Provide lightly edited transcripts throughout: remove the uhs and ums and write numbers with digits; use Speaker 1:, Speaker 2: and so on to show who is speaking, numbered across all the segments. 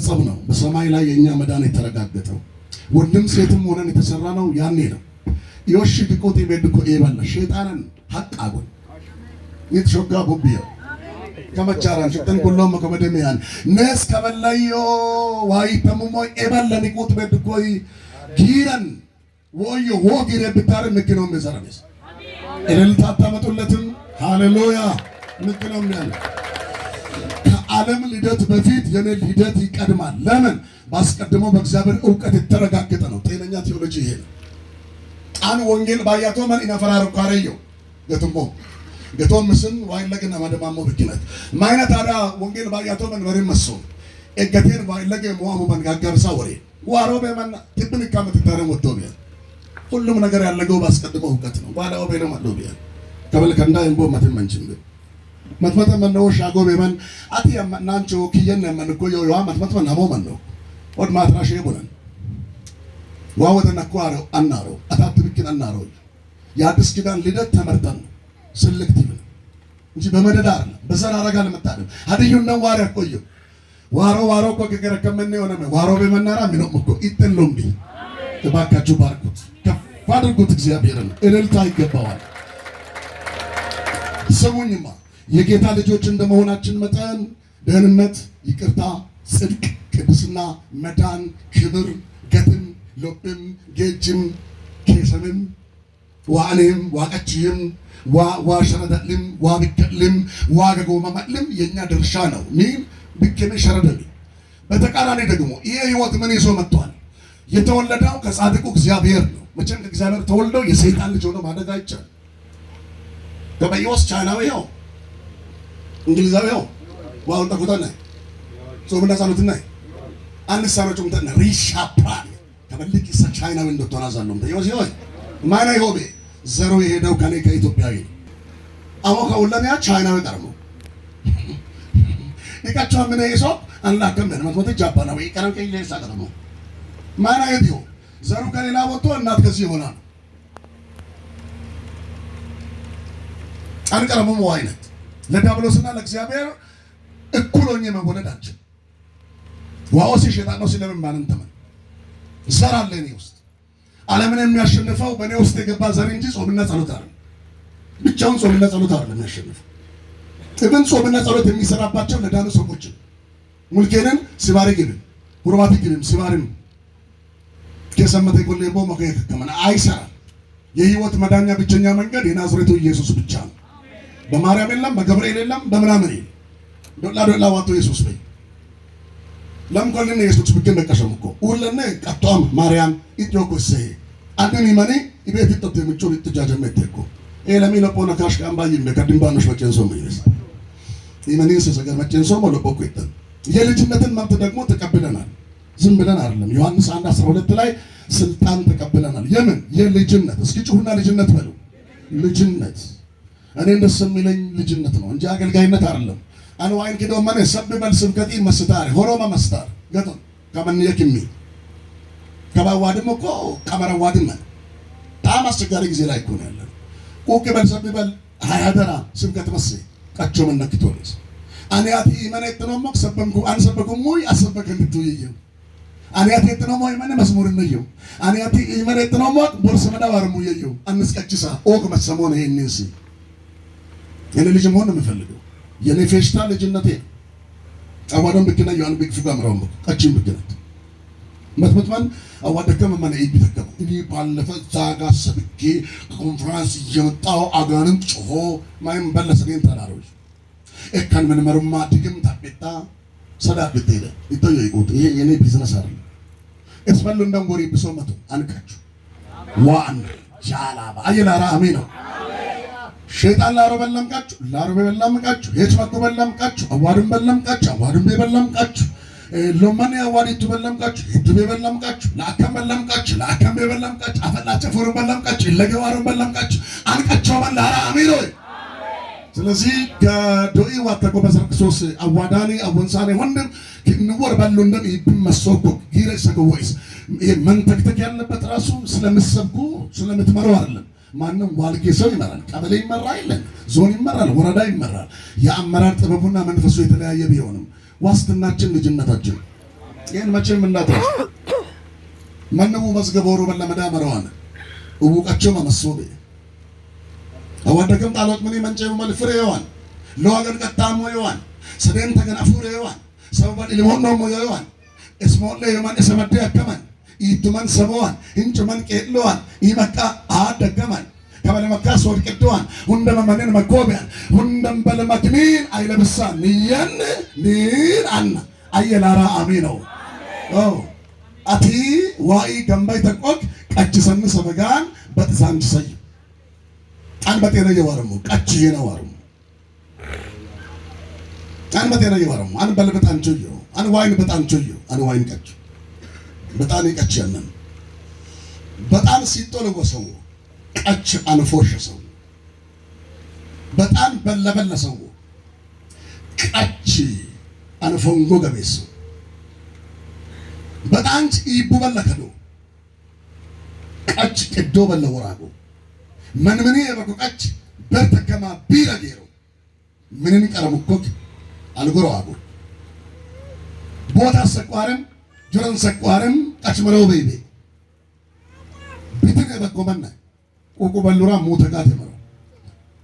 Speaker 1: ሲፈጸም ነው በሰማይ ላይ የኛ መዳን የተረጋገጠው። ወንድም ሴትም ሆነን የተሰራ ነው ያኔ ነው። ይወሽ ድቆት ይበድኮ ይባላ ሸይጣንን ሐቅ አጎን ይትሾጋ ቦቢያ ከመቻራን ሽተን ሁሉም ከመደሚያን ነስ ከበላዮ ዋይ ተሙሞ ይባላ ንቁት በድኮይ ጊረን ወዮ ወጊረ ብታረ ንግነው መዘራበስ እልልታ ታመጡለትም ሃሌሉያ ንግነው ያለ ከዓለም ልደት በፊት የኔ ልደት ይቀድማል። ለምን? ባስቀድሞ በእግዚአብሔር ዕውቀት የተረጋገጠ ነው። ጤነኛ ቴዎሎጂ ይሄ ነው። አን ወንጌል ባያቶ ማን ይናፈራሩ ካረዮ ገቶም ምስን ዋይለገና ማደማሞ ብክነት ማይና ታዲያ ወንጌል ባያቶ ማን ወሬ መሶ እገቴን ዋይለገ ሞአሙ ማን ጋጋርሳ ወሬ ዋሮ በማና ትብን ካመት ታረም ወጥቶቢያ ሁሉም ነገር ያለገው ባስቀድሞ ዕውቀት ነው። ባላው በለው ማዶቢያ ከበል ከንዳ እንቦ ማተም መንችም መጥመጣ መንነው ሻጎ በመን አቲ ናንቾ kiyen መንጎዮ ያ መጥመጣ ናሞ መንነው ወድ ማትራሽ ይቦናል ዋወተና ቋሮ አናሮ አታት ብክን አናሮ የአዲስ ኪዳን ልደት ተመርጠን ሴሌክቲቭ እንጂ በመደዳ አይደለም። በዘር አረጋል መጣደም አድዩና ዋሪ አቆዩ ዋሮ እኮ ከከረከመነ የሆነ ዋሮ በመናራ ምንም እኮ ይጥሉምቢ ተባካችሁ ባርኩት ከፍ አድርጉት። እግዚአብሔርን እልልታ ይገባዋል። ሰሙኝማ የጌታ ልጆች እንደመሆናችን መጠን ደህንነት፣ ይቅርታ፣ ጽድቅ፣ ቅድስና፣ መዳን፣ ክብር፣ ገትም፣ ሎብም፣ ጌጅም፣ ኬሰምም፣ ዋኔም፣ ዋቀችም፣ ዋሸረደልም፣ ዋብከልም፣ ዋገጎማማልም የኛ ድርሻ ነው። ምን ብከነ ሸረደል በተቃራኒ ደግሞ ይሄ ህይወት ምን ይዞ መጥቷል? የተወለደው ከጻድቁ እግዚአብሔር ነው። መቼም ከእግዚአብሔር ተወልደው የሰይጣን ልጅ ሆኖ ማደግ አይቻልም። ገበዮስ ቻይናዊው እንግሊዛዊው ዋው ተቆጣና ሶምና ሳሉትና አንሳሮቹም ተና ሪሻፓል ከበልክ ይሳ ቻይናዊ እንደተሆነ አዛሉም ተይወስ ይሆይ ማና ይሆቤ ዘሮ የሄደው ከኔ ከኢትዮጵያዊ አሞ ከሁለኛ ቻይናዊ ቀርሞ ይቃቸው ምን ይሶ አንላከም ለማለት ጃፓናዊ ቀረም ከይለ ይሳቀረሙ ማና ይዲዮ ዘሩ ከሌላ ወጥቶ እናት ከዚህ ይሆናል አንቀረሙ አይነት ለዳብሎስና ለእግዚአብሔር እኩል ሆኜ መወለዳችን ዋኦሲ ሸይጣን ነው ስለምን ማንን ተመን ዘር አለ እኔ ውስጥ ዓለምን የሚያሸንፈው በእኔ ውስጥ የገባ ዘር እንጂ ጾምና ጸሎት አይደለም። ብቻውን ጾምና ጸሎት አይደለም የሚያሸንፈው። ጥብን ጾምና ጸሎት የሚሰራባቸው ለዳኑ ሰዎች ሙልኬንን ሲባሪ ግብን ሁርማቲ ግብን ሲባሪም ከሰመተ ቆሌቦ መከየት ከመና አይሰራ። የህይወት መዳኛ ብቸኛ መንገድ የናዝሬቱ ኢየሱስ ብቻ ነው። በማርያም የለም፣ በገብርኤል የለም፣ በምናምን የለም። ዶላ ዋቶ ኢየሱስ በይ ለምኮልን ኢየሱስ ብገን ነቀሸምኮ ሁለነ ቀጣም ማርያም ኢትዮኮስ አንደኒ ማኔ ይቤት ተጠተ ምቾ ልትጃጀመተኮ ኤለሚሎ ፖና ካሽ ካምባይ እንደከድምባኖሽ መጨንሶ ማለት ይመኒስ ሰገር መጨንሶ ሞለቦኩ ይተን የልጅነትን መብት ደግሞ ተቀብለናል። ዝም ብለን አይደለም። ዮሐንስ 1:12 ላይ ስልጣን ተቀብለናል። የምን የልጅነት እስኪ ጩሁና ልጅነት በሉ። ልጅነት እኔ እንደስ የሚለኝ ልጅነት ነው እንጂ አገልጋይነት አይደለም። አንዋይን ከዶ ማነ ሰብበል ስብከቲ መስታር ሆሮማ መስታር ገቶ ከመን የክሚ ከባዋድም እኮ ቀመረዋድም ታም አስቸጋሪ ጊዜ ላይ እኮ ነው ያለው። ቆቅ በል ሰብበል ሃያደራ ስብከት መስ ቀጮ መንክቶልስ አንያት ኢማኔት ነው ሞክ ሰበንኩ አንሰበኩም ወይ አሰበከ እንድትይዩ አንያት ነው ወይ ማነ መስሙር ነው ይዩ አንያት ኢማኔት ነው ሞክ ቦርሰመዳ ወርሙ ይዩ አንስቀጭሳ ኦግ መሰሞን ይሄንንሲ የኔ ልጅ መሆን ነው የምፈልገው። የኔ ፌሽታ ልጅነቴ አዋደም ብክና ያን ቢግ ፉጋ ምራው ቀጭም ብክነት መጥመጥማን አዋደከም ማነ ኢቢ ተከም እኔ ባለፈ ዛጋ ሰብኬ ኮንፈረንስ እየመጣው አጋንን ጮሆ ማይም በለሰኔን ተራሮች እካን ምን መርማ ድግም ታበታ ሰዳብት ይለ ይተየቁት ይሄ የኔ ቢዝነስ አይደል። እስፈሉ እንደንጎሪ ብሶመቱ አንካችሁ ዋን ሻላባ አይላራ አሜን ነው ሸይጣን ላሮ በለምቃችሁ ላሮ በለምቃችሁ የጭመቁ በለምቃችሁ አዋድም በለምቃችሁ አዋድም በለምቃችሁ ሎማኔ አዋዲቱ በለምቃችሁ ይቱ በለምቃችሁ ለአከም በለምቃችሁ ለአከም በለምቃችሁ አፈላቸው ፍሩ በለምቃችሁ ለገዋሩ በለምቃችሁ አንቃቸው በላራ አሜን ነው። ስለዚህ ከዶኢ ዋተቆ በሰርክሶስ አዋዳኒ አወንሳኔ ወንድም ክንወር ባሉ እንደም ይብመሰኮ ይረሰከ ወይስ መንተክተክ ያለበት ራሱ ስለምሰብኩ ስለምትመረው አይደለም። ማንም ዋልጌ ሰው ይመራል፣ ቀበሌ ይመራል አይደል፣ ዞን ይመራል፣ ወረዳ ይመራል። የአመራር ጥበቡና መንፈሱ የተለያየ ቢሆንም ዋስትናችን ልጅነታችን ይህን መቼም እንዳትረሱ። መንቡ መዝገቦሩ በለመዳ መረዋን እውቀቸው መመሶቤ አዋደከም ጣሎት ምን መንጨው መልፍሬ ይዋን ለዋገን ቀጣሞ ይዋን ሰደን ተገን አፉሬ ይዋን ሰበል ሊሆን ነው ይዋን እስሞለ የማን እስመደ ያከማን ይቱማን ሰቦዋን እንጭማን ቄሎዋን ይመጣ አደገማን ከበለ መካስ ወድቅዶዋን ሁንደም ማንን መኮቢያን ሁንደም በለማክኒን አይለብሳ ንያን ኒን አና አየላራ አሚኖ አቲ ዋይ ገንባይ ተቆቅ ቀጭሰን ሰበጋን በጥሳንጅ ሰይ አን በጤና ይወርሙ ቀጭ ነው ወርሙ አን በጤና ይወርሙ አን በልበጣንጆ አን ዋይን በጣንጆ አን ዋይን ቀጭ በጣን ይቀጭ ያንን በጣን ሲጦለጎ ሰው ቀጭ አንፎሽ ሰው በጣን በለበለ ሰው ቀጭ አንፎንጎ ገቤስ በጣን ይቡበለከዶ ቀጭ ቅዶ በለወራጎ መንመኔ በቁቀጭ በርተከማ ቢረጌሮ ምንን ቀረሙኮክ አልጎራጎ ቦታ ሰቋረም ጆረን ሰቋረም ቀጭመረው በይቤ ቢትገ በቆመና ቆቆ በሉራ ሞተጋት መረው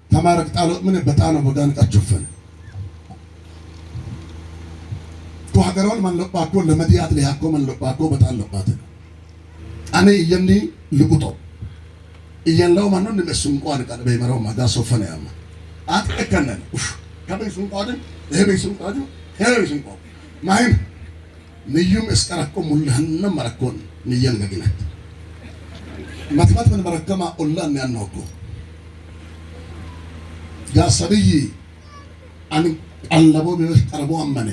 Speaker 1: ተማረክ ጣሎት ምን በጣም ነው በጋን ቀጭፈን ቱ ሀገራውን ማንለባኮ ለመዲያት ለያኮ ማንለባኮ በጣም ለባት አኔ ይየኒ ልቁጦ ይየንለው ማንኑ እንደሱም ቋን ቀን በይመረው ማጋሶፈነ ያማ አትከነን ከበይሱም ቋድን ለበይሱም ቋዱ ሄረይሱም ቋ ማይም ንዩም እስቀራቆ ሙልህነ መረኮን ንየን ገግነት ማትማት ምን መረከማ ኦላን ያንወቆ ጋሰብይ አን አለቦ ቢወስ ቀርቦ አመነ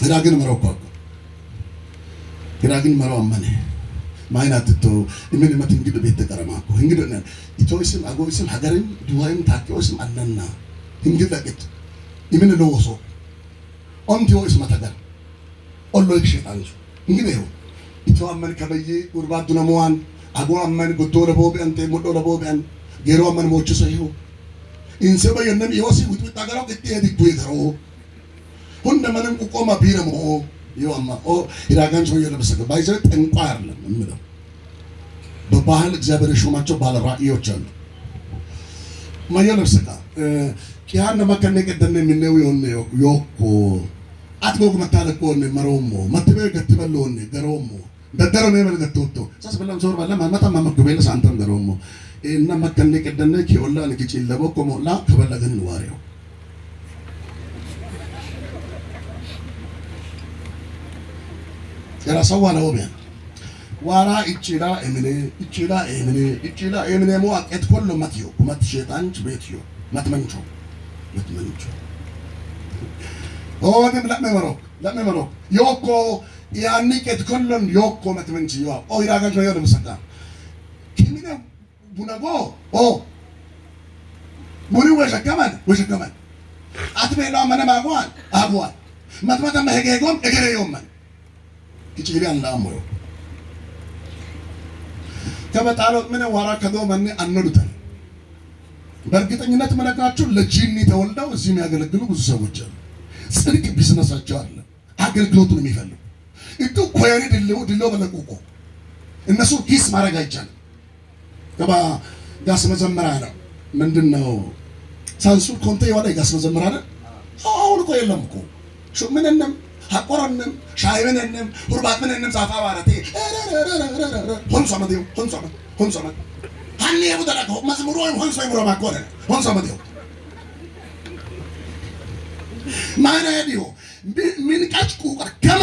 Speaker 1: ግራግን መረኮ ግራግን መረው አመነ ማይናትቶ ምን መት እንግዲህ ቤት ተቀረማኮ እንግዲህ ኢቶይስም አጎይስም ሀገርን ዱዋይም ታቂዮስም አለና እንግዲህ ለቅት ምን ለወሶ ኦንቲዮስ መተገር ኦሎ ይሽጣንጁ እንግዲህ ነው ኢትዮ አመን ከበየ ጉርባዱ ነሞዋን አጎ አመን ጎቶ ለቦብ አንተ ሞዶ ለቦብ አን ጌሮ አመን ሞቹ ሰይሁ ኢንሰበ የነም ይወሲ ውጥውጥ አገራው ግጤ ዲኩ ይተሮ ሁንደ ማንም ቆቆማ ቢረሞ ይወማ ይራጋንጆ የለበሰከ ባይዘ ጠንቋ አይደለም እምለው በባህል እግዚአብሔር ሾማቸው ባለ ራእዮች አሉ ማየለብሰካ ኪያን መከነ ቀደነ ምነው ዮኮ አትጎግ መታለቆን መሮሞ መትበ ገትበሎን ገሮሞ ደደረው ነው መልገቶቶ ሳስ በለም ዞር ባለ ማመጣ ማመኩበለ ሳንተም ገሮሞ እና መከነ ቀደነ ኪዮላ ለግጭ ለቦኮ ሞላ ከበለገን ዋሪው የራሰው ዋላውቢያ ዋራ ኢቺላ ኤምኔ ሞ አቀት ኮሎ ማትዮ ኩማት ሸጣንች ቤትዮ ማትመንቾ ኦደም ለመመሮ ዮኮ ያኒ ቀት ኮሎን ዮኮ ማትመንቺ ዮ ኦ ይራጋጆ ዮ ለምሰካ ኪሚነ ቡናጎ ኦ ቡኒ ወሸከማን አትቤላ መነማጓን አጓን ማትማታ መሄገጎም እገረዮማን ይጭሪያን ላሞዮ ከበጣሎት ምን ዋራ ከዶ ማን አንሉታል በእርግጠኝነት መለካችሁ ለጂኒ ተወልደው እዚህ የሚያገለግሉ ብዙ ሰዎች አሉ ጽድቅ ቢዝነሳቸው አለ አገልግሎቱን የሚፈልጉ እቱ ኮይሪ ድለው በለቁቆ እነሱ ሂስ ማድረግ አይቻልም ከባ ጋስ መዘመራ ነው ምንድነው ሳንሱር ኮንቴ ወላ ጋስ መዘመራ ነው አሁን እኮ የለም እኮ ሹ ምንንም ሀቆረንም ሻይበነንም ሁርባትነንም ዛፋ ባረቴ ሆንሶመ ሃኒ የቡደላቆ መዝሙሩ ሆንሶ ይምሮ ማቆረ ሆንሶመ ማናዲዮ ምን ቀጭቁ ከማ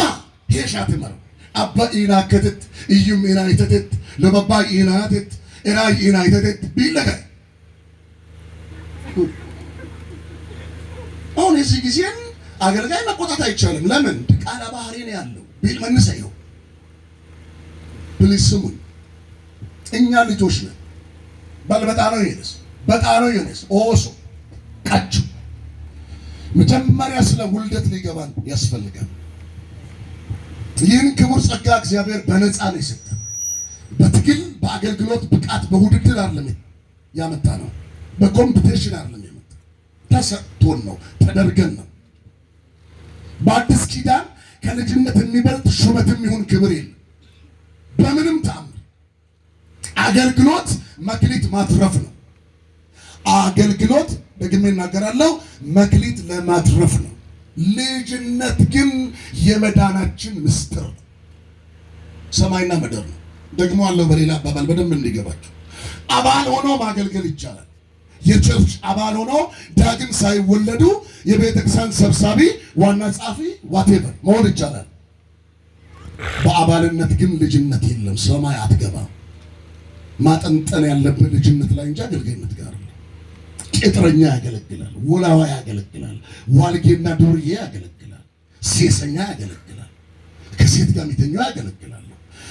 Speaker 1: ሄሻት መር አባ ኢናከተት እዩም ኢናይተት ለበባ ኢናተት እራይ ኢናይተት ቢለከ አሁን እዚህ ጊዜን አገልጋይ መቆጣት አይቻልም ለምን ቃላ ባህሪ ነው ያለው ቢል መንሰየው ፕሊስሙን እኛ ልጆች ነን በጣኖ ይነስ ኦሶ ቀጭ መጀመሪያ ስለ ውልደት ሊገባን ያስፈልጋል ይህን ክቡር ጸጋ እግዚአብሔር በነፃ ነው የሰጠን በትግል በአገልግሎት ብቃት በውድድር አይደለም ያመጣ ነው በኮምፒቲሽን አይደለም ያመጣ ተሰጥቶን ነው ተደርገን ነው በአዲስ ኪዳን ከልጅነት የሚበልጥ ሹመትም ይሁን ክብር የለም በምንም ተአምር። አገልግሎት መክሊት ማትረፍ ነው። አገልግሎት ደግሜ እናገራለሁ መክሊት ለማትረፍ ነው። ልጅነት ግን የመዳናችን ምስጢር ነው። ሰማይና ምድር ነው። ደግሞ አለው በሌላ አባባል በደንብ እንዲገባችሁ አባል ሆኖ ማገልገል ይቻላል። የቸርች አባል ሆኖ ዳግም ሳይወለዱ የቤተክርስቲያን ሰብሳቢ፣ ዋና ጸሐፊ ዋቴቨር መሆን ይቻላል። በአባልነት ግን ልጅነት የለም። ሰማይ አትገባም። ማጠንጠን ያለብን ልጅነት ላይ እንጂ አገልጋይነት ጋር ነው። ቅጥረኛ ያገለግላል፣ ወላዋ ያገለግላል፣ ዋልጌና ዱርዬ ያገለግላል፣ ሴሰኛ ያገለግላል፣ ከሴት ጋር የሚተኛው ያገለግላል፣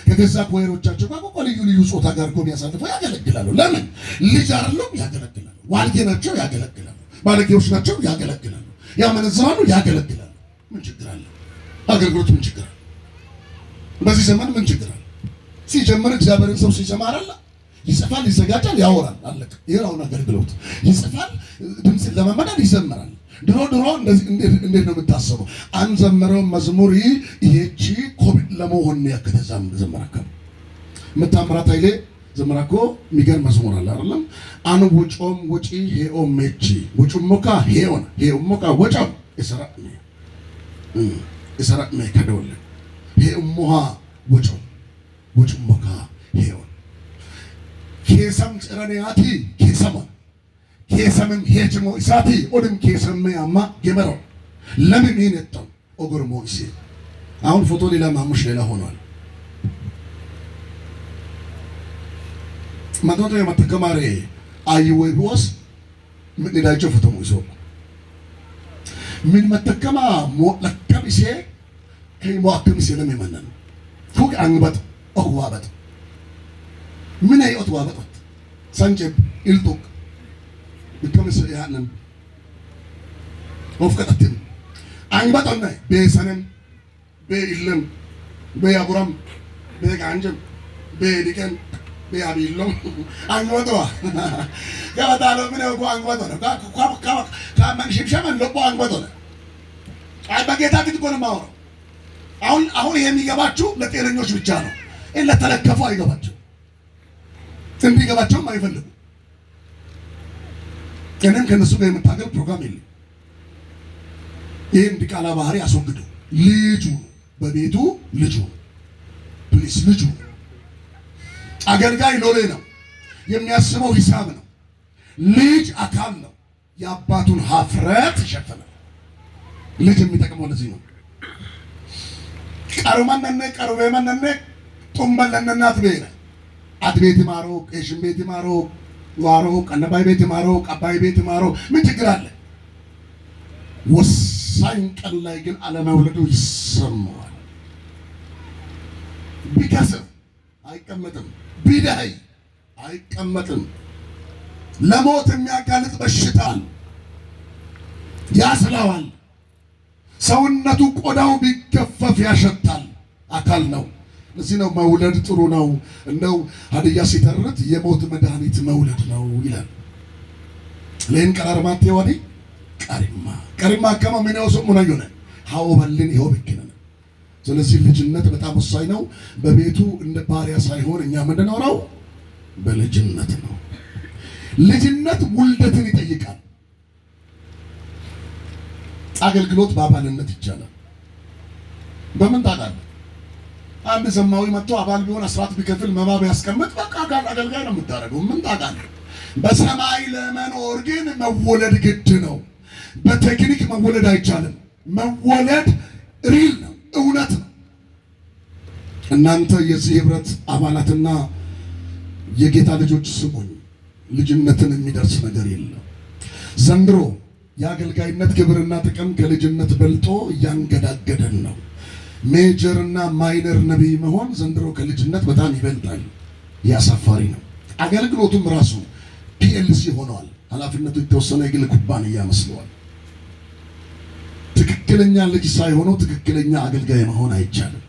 Speaker 1: ከገዛ ኮይሮቻቸው ጋር ልዩ ልዩ ጾታ ጋር እኮ የሚያሳልፈው ያገለግላሉ። ለምን? ልጅ አይደሉም? ያገለግላሉ። ዋልጌ ናቸው? ያገለግላሉ። ባለጌዎች ናቸው? ያገለግላሉ። ያመነዝራሉ? ያገለግላሉ። ምን ችግር አለ? አገልግሎት ምን ችግር አለ? በዚህ ዘመን ምን ችግር አለ? ሲጀምር እግዚአብሔርን ሰው ሲሰማ አይደል? ይጽፋል፣ ይዘጋጃል፣ ያወራል። አለቀ። ይሄው አገልግሎት። ይጽፋል፣ ድምጽ ለማመዳል ይዘምራል። ድሮ እንደዚህ እንዴት ነው የምታስበው? አንዘምረው መዝሙር ይሄቺ ኮቢድ ለመሆን ያከተዛም ዘመራከ መታምራት ኃይሌ ዘመራኮ የሚገርም መዝሙር አለ አይደለም? አን ወጮም ወጪ ሄኦ ሜቺ ወጮም ሞካ ሄኦን ሄኦም ሞካ ወጫም እስራእ ሜ ከደወለ ሄኦም ሞሃ ወጮም ወጮም ሞካ ሄኦን ኬሰም ጽረኔያቲ ኬሰማ ኬሰምም ሄጅሞ ኢሳቲ ኦድም ኬሰም ያማ ገመሮ ለምን ይነጣው ኦጎርሞ ኢሴ አሁን ፎቶ ሌላ ማሙሽ ሌላ ሆኗል። ማቶቶ የማተከማሪ አይወይ ቦስ ምን ዳጆ ፎቶ ሙይሶ ምን መተከማ ሞለከም ኢሴ ከይሞ አክም ኢሴ ለምን ፉቅ አንበት ኦዋበት ምን አይኦት ዋበት ሳንጀብ ኢልቶክ ቢከምስ ያንም ወፍቀተም አንበጣና በሰነም በኢለም በያጉራም በጋንጀም በዲቀን በያቢሎም አንወጣዋ ገባታሎ ምን ነው አንወጣ ነው ካማን ሽብሻማን ለቦ አንወጣ ነው። አይ በጌታ ፊት እኮ ነው የማወራው። አሁን ይሄ የሚገባችሁ ለጤነኞች ብቻ ነው። ለተለከፉ አይገባቸው እንዲገባቸውም አይፈልጉም። እኔም ከነሱ ጋር የምታገል ፕሮግራም የለም። ይሄን ዲቃላ ባህሪ አስወግዱ። ልጁ በቤቱ ልጁ ፕሊስ ልጁ አገልጋይ ሎሌ ነው። የሚያስበው ሂሳብ ነው። ልጅ አካል ነው። የአባቱን ሀፍረት ይሸፍናል። ልጅ የሚጠቅመው ለዚህ ነው። ቀሩማነነ ቀሩበመነነ ጡምበለነናት ቤነ አድቤት ማሮ ቄሽም ቤት ማሮ ዋሮ ቀነባይ ቤት ማሮ ቀባይ ቤት ማሮ ምን ችግር አለ? ወሳኝ ቀን ላይ ግን አለመውለዱ ይሰማዋል። ቢከስም አይቀመጥም፣ ቢዳይ አይቀመጥም። ለሞት የሚያጋልጥ በሽታል ያስለዋል። ሰውነቱ ቆዳው ቢገፈፍ ያሸታል። አካል ነው። ለዚህ ነው መውለድ ጥሩ ነው። እንደው ሀዲያ ሲተርት የሞት መድኃኒት መውለድ ነው ይላል። ለእን ቀራርማቴ ወዲ ቀሪማ ከማ ምን ያውሱ ምን አይሆነ ሃው በልን ይሆ ብክነን። ስለዚህ ልጅነት በጣም ወሳኝ ነው። በቤቱ እንደ ባሪያ ሳይሆን እኛ ምንድነው ነው በልጅነት ነው። ልጅነት ውልደትን ይጠይቃል። አገልግሎት በአባልነት ይቻላል። በምን ታውቃለህ? አንድ ዘማዊ መጥቶ አባል ቢሆን አስራት ቢከፍል መባ ቢያስቀምጥ በቃ አገልጋይ ነው የምታደርገው። ምን ታውቃለህ? በሰማይ ለመኖር ግን መወለድ ግድ ነው። በቴክኒክ መወለድ አይቻልም። መወለድ ሪል ነው፣ እውነት ነው። እናንተ የዚህ ህብረት አባላትና የጌታ ልጆች ስሙኝ፣ ልጅነትን የሚደርስ ነገር የለም። ዘንድሮ የአገልጋይነት ክብርና ጥቅም ከልጅነት በልጦ እያንገዳገደን ነው። ሜጀር እና ማይነር ነቢይ መሆን ዘንድሮ ከልጅነት በጣም ይበልጣል። ያሳፋሪ ነው። አገልግሎቱም ራሱ ፒኤልሲ ሆነዋል። ኃላፊነቱ የተወሰነ የግል ኩባንያ መስለዋል። ትክክለኛ ልጅ ሳይሆኑ ትክክለኛ አገልጋይ መሆን አይቻልም።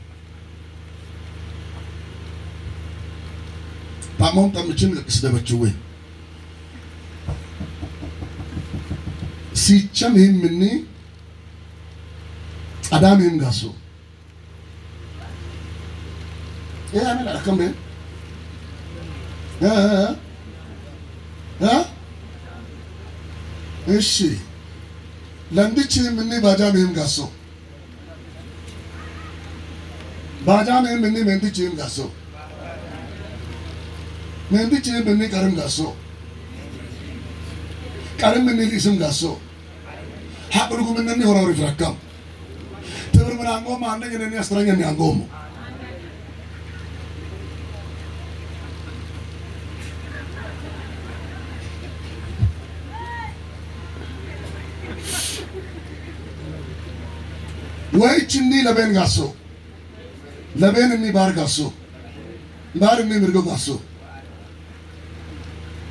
Speaker 1: ታማም ታምችን ለቅስደበችው ወይ ሲቸም ይህም ምን አዳም ይህም ጋሶ አሜን አከም እሺ ለንድች ምን ባጃሜም ጋሶ ባጃሜም ምን መንድችም ጋሶ መንድችም ምን ቀርም ጋሶ ቀርም ምን ሊስም ጋሶ ሀቅሉጉ ምን ሆራው ይፍራካም ትብር ምን አንጎማ አንደኛ ነኝ አስተራኛ ነኝ አንጎማ ወይችኒ ለበን ጋሶ ለበን እኒ ባር ጋሶ ባር እኒ ምርጎ ጋሶ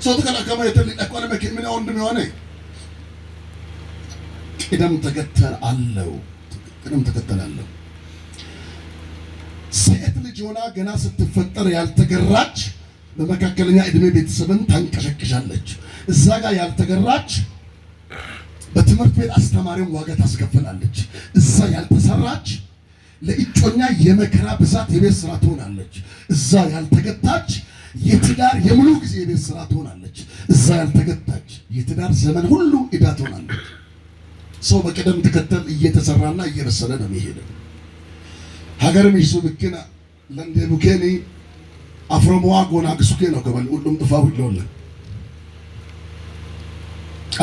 Speaker 1: ሶት ከለከመ የተል እኮነ መኪ ምን ወንድም የሆነ ቅደም ተከተል አለው። ቅደም ተከተል አለው። ሴት ልጅ ሆና ገና ስትፈጠር ያልተገራች በመካከለኛ እድሜ ቤተሰብን ታንቀሸቅሻለች። እዛ ጋር ያልተገራች በትምህርት ቤት አስተማሪውን ዋጋ ታስከፍላለች። እዛ ያልተሰራች ለእጮኛ የመከራ ብዛት የቤት ስራ ትሆናለች። እዛ ያልተገታች የትዳር የሙሉ ጊዜ የቤት ስራ ትሆናለች። እዛ ያልተገታች የትዳር ዘመን ሁሉ ዕዳ ትሆናለች። ሰው በቅደም ተከተል እየተሰራና እየበሰለ ነው የሚሄደው። ሀገር ሚሱ ብክና ለንደ ቡኬኒ አፍሮሞዋ ጎና ግሱኬ ነው ከበል ሁሉም ጥፋው ይለውለ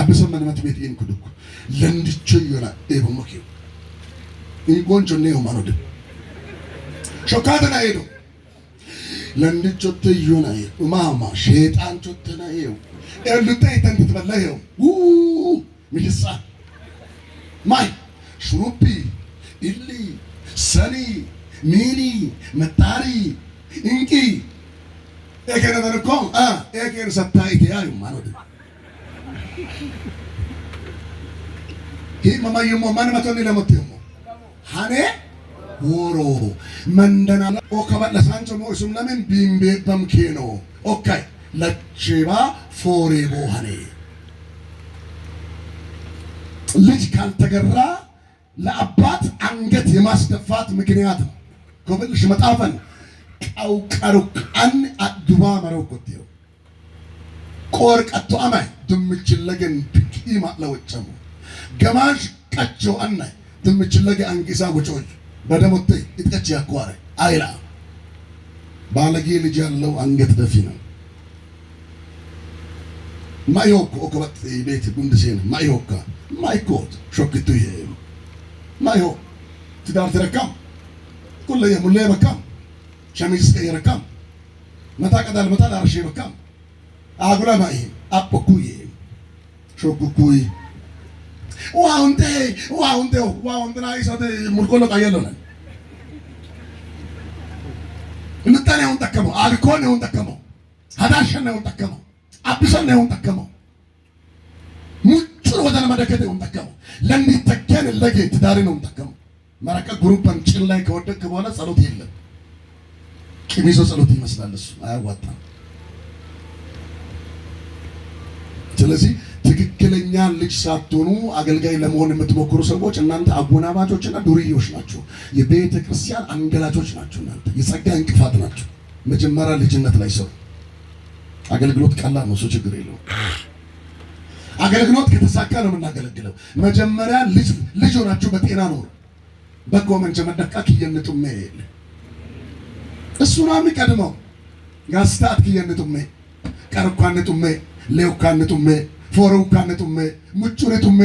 Speaker 1: አብሰ መንመት ቤት ይንኩድኩ ለንድቾ ይሆና ኤቦሞኪ ይጎንጆ ነው ማኖድ ሾካተና ሄዶ ለንድቾ ተይዮና ማማ ሸይጣን ቾተና ይው ኤልተ ይተንት በላየው ሚልሳ ማይ ሹሩፒ ኢሊ ሰኒ ሚኒ መጣሪ እንቂ ኤከነደርኮ ኤከን ሰታይት ያዩ ማኖድ ሂ ማማዩሞ ማን መቶኒ ለሞትዩሞ ሃኔ ወሮ መንደና ኦከባለ ሳንቾሞ እሱም ለምን ቢምቤ በምኬኖ ኦካይ ለቼባ ፎሬቦ ሃኔ ልጅ ካልተገራ ለአባት አንገት የማስደፋት ምክንያት ነው። ኮብልሽ መጣፈን ቀውቀሩቃን አዱባ መረውቆቴው ቆርቀቶ አማይ ድምችለገን ብቂ ማለወጨሙ ገማሽ ቀቾ አናይ ድምችለገ አንቂሳ ወጮይ በደሞቴ እጥቀች ያኳረ አይላ ባለጌ ልጅ ያለው አንገት ደፊ ነው። ማይሆክ ኦከበት ቤት ጉንድሴን ማይሆካ ማይኮት ሾክቱ ይሄ ማይሆ ትዳር ተረካም ኩለ የሙለ በካም ሸሚዝ ከየረካም መታ ቀዳል መታ ዳርሽ በካም አጉላ ማይ አፖኩይ ሾኩኩይ ዋውንቴ ናይሶቴ ሙልኮሎ ቀየሎነ እንጣኔውን ተከመው አልኮኔውን ተከመው ሀዳሸነውን ተከመው አብሰነውን ተከመው ሙጭር ወደነ መደከተውን ተከመው ለንዲተከን ለጌ ትዳሪነውን ተከመው መረቀ ግሩፕን ጭን ላይ ከወደክ በኋላ ጸሎት የለም። ቂሚዞ ጸሎት ይመስላል እሱ አያዋጣም። ስለዚህ ትክክለኛ ልጅ ሳትሆኑ አገልጋይ ለመሆን የምትሞክሩ ሰዎች እናንተ አጎናባቾችና ዱርዬዎች ናቸው። የቤተ ክርስቲያን አንገላቾች ናቸው። እናንተ የጸጋ እንቅፋት ናቸው። መጀመሪያ ልጅነት ላይ ሰው አገልግሎት ቀላል ነው፣ እሱ ችግር የለውም። አገልግሎት ከተሳካ ነው የምናገለግለው። መጀመሪያ ልጅ ሆናችሁ በጤና ኖሩ። በጎ መንጀ መደቃ ከየነቱም እሱ ነው የሚቀድመው። ጋስታት ከየነቱም ቀርኳነቱም ለውካነቱም ፎሮውካነቱም ሙጩነቱም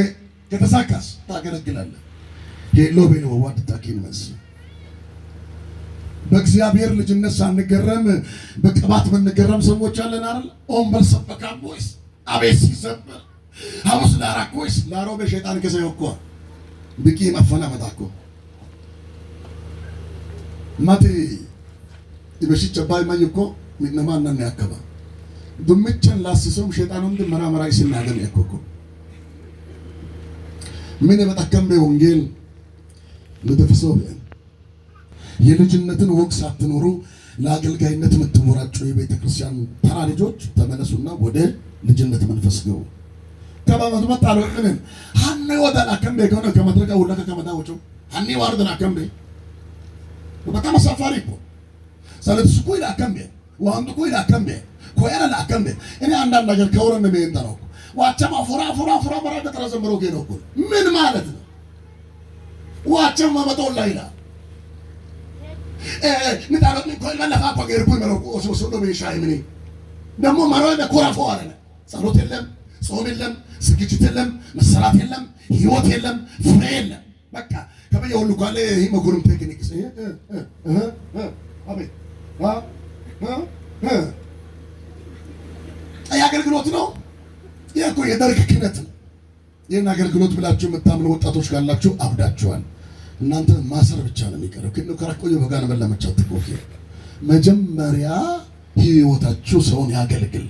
Speaker 1: ከተሳካስ ታገለግላለህ። የሎቤል ወዋድ ታኪን መስ በእግዚአብሔር ልጅነት ሳንገረም በቅባት ምንገረም ሰዎች አለን አይደል? ኦምበር ሰበካ ቦይስ አቤት ሲሰበር ሐሙስ ላራኮይስ ላሮቤ ሸይጣን ከሰየኮ ብቂ ማፈና መታኮ ማቲ ይበሽ ጨባይ ማይኮ ምንማና ነው ያከባ ድምጭን ላስሰውም ሸይጣኑን መራመራ ይስናገም ያኮኮ ምን በተከም በወንጌል ለተፈሰው የልጅነትን ወግ ሳትኖሩ ለአገልጋይነት የምትወራጩ የቤተ ክርስቲያን ተራ ልጆች ተመለሱና ወደ ልጅነት መንፈስ ገቡ። ከማመት መጣሉ ምን ሀኔ ወዳላ ከንበ ከሆነ ከመድረጋ ወለከ ከመዳወጩ ሀኔ ዋርደና ከንበ በጣም አሳፋሪ እኮ ሰለት ስኩ ኢላ ከምቤ ዋንዱ ኩ ኢላ ከምቤ ኮይራ ላ ከምቤ እኔ አንዳንድ ነገር ከወረን ነው የምንጠራው ዋቻማ ፎራ በራ ከተረዘምሮ ገነው ምን ማለት ነው? ዋቻማ መጦላ ይላ ንታሮት ኮይል ባለፋ ቆገር ኩ መረቁ ኦሶሶ ነው በሻይ ምን ደግሞ ማራው በኮራፎ አለ ጸሎት የለም ጾም የለም ዝግጅት የለም መሰራት የለም ህይወት የለም ፍሬ የለም በቃ ከበየ ሁሉ ካለ ይሄ መጉሩም ቴክኒክስ አቤት አገልግሎት ነው ያኮ የደርግ ክህነት ነው። ይሄን አገልግሎት ብላችሁ የምታምኑ ወጣቶች ካላችሁ አብዳችኋል። እናንተ ማሰር ብቻ ነው የሚቀረው። ግን ከራቆዩ በጋን በለመቻው ትቆቂ መጀመሪያ ህይወታችሁ ሰውን ያገልግል።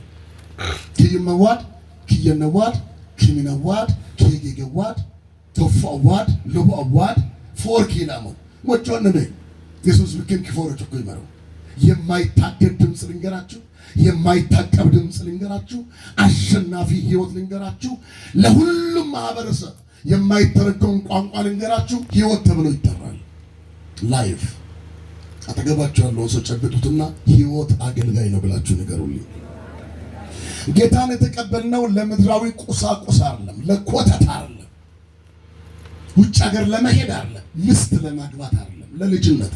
Speaker 1: ከየመዋድ ከየነዋድ ከሚነዋድ ከየገዋድ ተፈዋድ ለዋድ ፎርኪላሞ ወጮን ነው ኢየሱስ ልከን ከፎሮች እኮ ይመረው የማይታገድ ድምጽ ልንገራችሁ የማይታቀብ ድምጽ ልንገራችሁ አሸናፊ ህይወት ልንገራችሁ ለሁሉም ማህበረሰብ የማይተረጎም ቋንቋ ልንገራችሁ ህይወት ተብሎ ይጠራል። ላይፍ አጠገባችሁ ያለውን ሰው ጨብጡትና ህይወት አገልጋይ ነው ብላችሁ ንገሩልኝ። ጌታን የተቀበልነው ለምድራዊ ቁሳቁስ አይደለም፣ ለኮተት አይደለም፣ ውጭ ሀገር ለመሄድ አይደለም፣ ሚስት ለማግባት አይደለም፣ ለልጅነት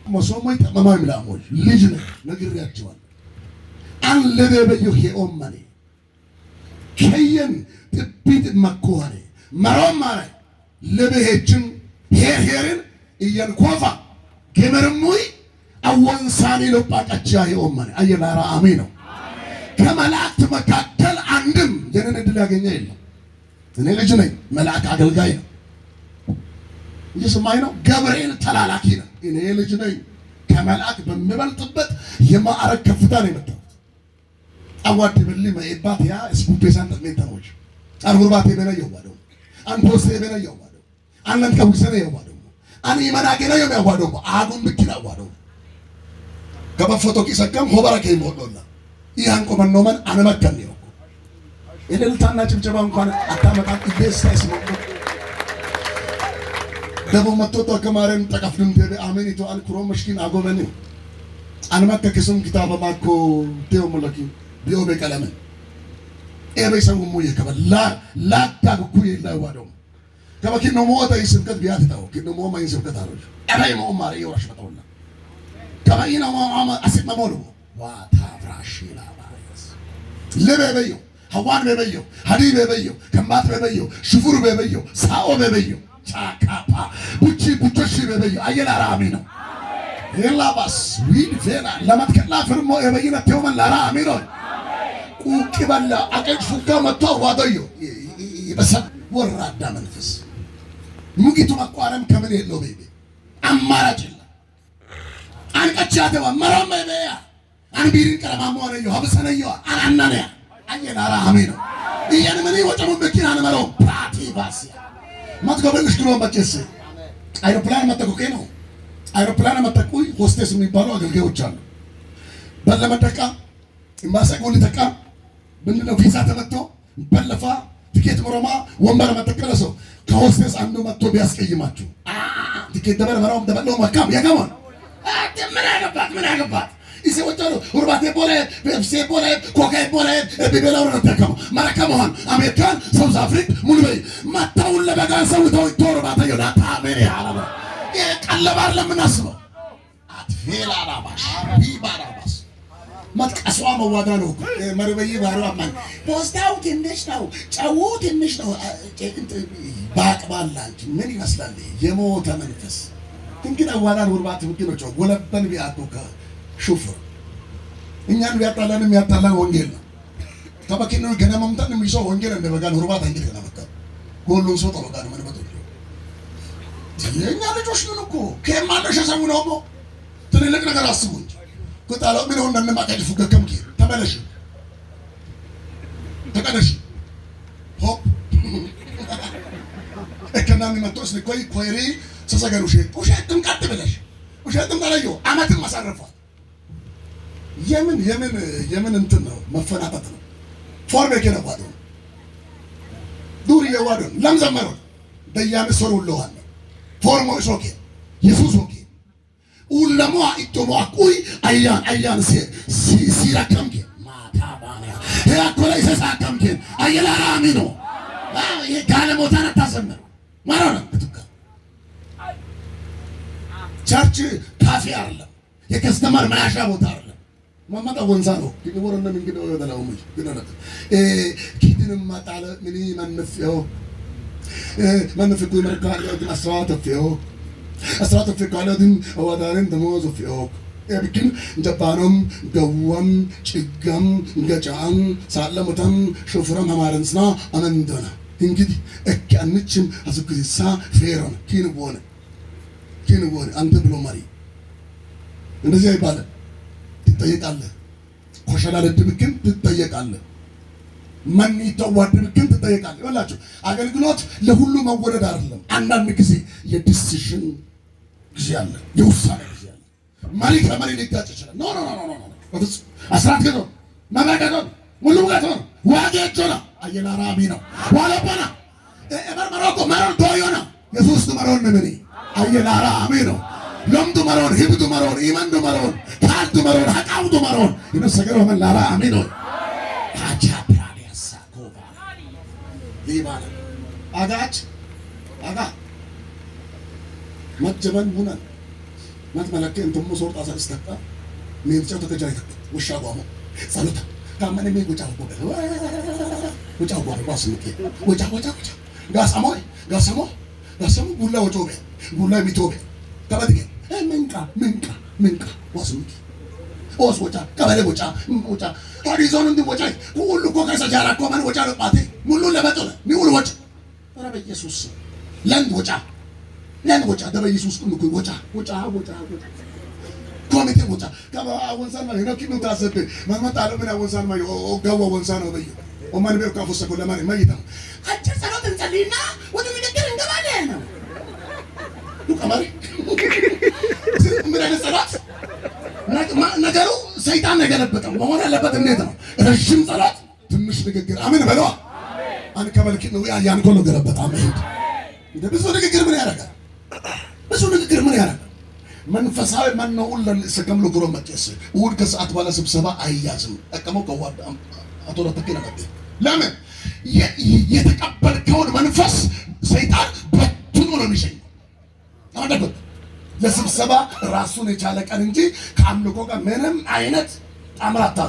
Speaker 1: መሶሞይ ተማማይ ምላሞች ልጅ ነው ነግሬያቸዋለሁ። አንለበበዩ ሄኦማኔ ከየን ጥቢት መኮሃኔ መሮማኔ ለበሄችን ሄርን እየንኮፋ ገመርሙይ አወንሳኔ ለጳቃቻ ሄኦማኔ አየላራ አሜን ነው። ከመላእክት መካከል አንድም የነን እድል ያገኘ የለም። እኔ ልጅ ነኝ፣ መልአክ አገልጋይ ነው። እየሰማኝ ነው። ገብርኤል ተላላኪ ነው። እኔ ልጅ ነኝ፣ ከመልአክ በሚበልጥበት የማዕረግ ከፍታ ነው የመጣሁት። አዋድ በሊ ማይባት ያ ስፑፔሳን ተመንተሮች አርጉርባቴ በነ ይዋደው አንፖስቴ በነ ይዋደው አንለን ከውሰነ ይዋደው አን ይመናገና የሚያዋደው አጉን ብቻ ይዋደው ከበፎቶ ኪሰከም ሆበራከ ይሞዶላ ይያን ቆመኖመን አነመከን ነው እልልታና ጭብጨባ እንኳን አታመጣም። ኢቤስታይስ ነው ደሞ መጥቶ ከማረን ተቀፍሉን ደበ አሜኒቶ አልኩሮ መሽኪን አጎበኒ አንመከ ከስም ኪታባ ማኮ ቴው መለኪ ቢዮ በቀለምን ኤበሰው ሙየ ከበላ ላታኩ ይላዋደው ከበኪኖ ሞታ ይስብከት ቢያትታው ኪኖ ሞማ ይስብከት አሮጅ አባይ ሞማ ይወራሽ መጣውላ ከበይና ሞማ አስመሞሉ ዋታ ፍራሽላ ባይስ ለበበዩ ሐዋን በበዩ ሐዲ በበዩ ከማት በበዩ ሽፉር በበዩ ሳኦ በበዩ ቻካፓ ቡቺ ቡቾሽ በበዩ አየላራ አሚኖ ኤላባስ ዊል ፌና ለማትከላ ፍርሞ የበይነ ተውመን ላራ አሚኖ ቁቂ በላ አቀጭ ፉካ መጥቶ ዋደዩ ይበሰብ ወራዳ መንፈስ ሙጊቱ መቋረም ከምን የለው ቤቢ አማራጭ የለም። አንቀቻተዋ መራመ በያ አንቢሪን ቀረማሞ ነው ሀብሰነዩ አናናያ አየላራ አሚኖ ይሄን ምን ይወጣው መኪና ነው ፓርቲ ባሲያ ማትጎበልሽ ግሎ መጨስ አይሮፕላን መተኮኬ ነው። አይሮፕላን መተኩይ ሆስቴስ የሚባሉ አገልጋዮች አሉ። በለመደቃ ማሰቁ ሊተቃ ምንድነው ቪዛ ተመቶ በለፋ ቲኬት ምሮማ ወንበር መተከለሰው ከሆስቴስ አንዱ መጥቶ ቢያስቀይማችሁ ቲኬት ደበረ መራውም ደበለው ማካም ያጋማን ምን ያገባት ይሴ ወጣሉ ኡርባቴ ቦሌ ቤፍሴ ቦሌ ኮካይ ቦሌ ቢበላው ነው ተከማ ማራከማን አሜሪካን ሳውዝ አፍሪካ ሙሉበይ ማታውን ለበጋን ሰው ተወ ባታዩ ዳታ አሜሪ አላባ የቀለባር ለምናስበው አትፌላራባሽ ቢባራባስ ማትቀሷ መዋጋ ነው መርበይ ባሪው አማን ፖስታው ትንሽ ነው ጨው ትንሽ ነው ባቅባላንቺ ምን ይመስላል የሞተ መንፈስ እንግዲህ ዋላን ኡርባቴ ውድኖች ወለበን ቢያቶካ ሹፍር እኛን ቢያጣላን የሚያጣላን ወንጌል ነው። ተበኪኑ ገና መምጣን የሚሰው ወንጌል እንደበጋን ኡርባታ እንግዲህ ገና መጣ ሁሉም ሰው ተበጋን መንበቶ የኛ ልጆች ነን እኮ ከማለሽ ሰው ነው ትልልቅ ነገር አስቡ እንጂ ከጣላው ምን ሆነ እንደማቀድ ፉገከም ኪ ተመለሽ ተቀደሽ ሆፕ እከናሚ መጥቶስ ለኮይ ኮይሪ ሰሰገሩሽ ኡሸትም ቀጥ ብለሽ ኡሸትም ተለዩ አመትም ማሳረፋ የምን እንትን ነው መፈናጠጥ ነው። ፎርሜ ከነባዶ ዱር የዋዶ ለምዘመሩ በያም ሶሩልዋል ፎርሞ ሶኬ ኢየሱስ ኦኬ ኡለሞ ኢቶሞ አቁይ አያን ሲራከምኬ ማታባንያ ያኮላ ይሰሳከምኬ አየላራሚ ነው ይሄ ጋለሞታን አታዘምር ማራና ትካ ቸርች ካፌ አይደለም፣ የከስተመር ማያሻ ቦታ አይደለም። ማማጣ ወንዛ ነው ይወረነ ምን ግደው ወደላው ምን ግደው ኪድንም ማጣለ ምን መንፈው መንፈቁ ይመርካል ግን አስራተፈው ካለድን ወዳረን ደሞዝፈው ኤብኪን ጀባኖም ገወም ጭጋም ገጫም ሳለሙተም ሹፍራም አማረንስና አመንደና እንግዲህ እካንችም አዝኩዚሳ ፌሮን ኪንቦነ አንተ ብሎ ማሪ እንደዚህ አይባልም። ትጠየቃለህ። ኮሸላ ለድብክን ትጠየቃለህ። ማን ይተዋድብክን ትጠየቃለህ። ይኸውላችሁ አገልግሎት ለሁሉ መወደድ አይደለም። አንዳንድ ጊዜ የዲሲሽን ጊዜ አለ፣ የውሳኔ ጊዜ አለ። ማሪ ከማሪ ሊጋጭ ይችላል። ኖ አስራት ገዶ ማማጋዶ ሙሉ ጋቶ ዋጌጆና አየላራቢ ነው ዋለባና መርመሮኮ መሮን ዶዮና የሶስት መሮን ነብኒ አየላራቢ ነው ለምዱ መሮን ሂብዱ መሮን ኢማንዱ መሮን ካልዱ መሮን ሐቃውዱ መሮን ይነሰገሩ መላራ አሚኖ አቻ ፕራዲያሳ ኮባ ሊባለ አጋች አጋ መጀበን ሙነን መትመለከ እንተሙ ሶርጣ ሰስተካ ሜልጫው ተከጃይተ ወሻ ጓሞ ጸሎታ ካመነ ሜ ጉጫ ጓሞ ባስምከ ጉጫ ጋሳሞ ጉላ ወጮቤ ጉላ ሚቶቤ ከበድገ ምንቃ ዋስምኪ ኦስ ወጫ ቀበሌ ወጫ ሆሪዞን እንዲ ወጫ ሁሉ ኮከሰ ጃራ ኮማን ወጫ ለባቴ ሙሉ ለበጠለ ሚውል ወጫ ኧረ በኢየሱስ ለንድ ወጫ ደበ ኢየሱስ ኩሉ ወጫ ኮሚቴ ወጫ ከባ ወንሳን ማለት ነው ኪኑ ታሰበ ማማታ ለምን ወንሳን ማለት ጋዋ ወንሳን ነው በየ ወማን ቤው ካፎሰ ኮለማን ማይታ አጭር ጸሎት እንጸልይና ወደ ንግግር እንገባለን ነው ሉቃማሪ ምን አይነት ጸሎት ነገሩ ሰይጣን ነገለበጠው መሆን ያለበት እንዴት ነው? ረጅም ጸሎት ትንሽ ንግግር አሜን በለዋ አንከበልክ ነው ያን ኮሎ ገለበጣ መሄድ እንደ ብዙ ንግግር ምን ያደርጋል? መንፈሳዊ ማነው ሁሉን ሰከምሎ ግሮ መጥተስ ውድ ከሰዓት ባለ ስብሰባ አይያዝም ተቀመው ከዋዳ አቶራ ተከለ መጥተ ለምን የተቀበልከውን መንፈስ ሰይጣን በትኖ ነው የሚሸኝ አደረገ ለስብሰባ ራሱን የቻለ ቀን እንጂ ከአምልኮ ጋር ምንም አይነት ጣምራታ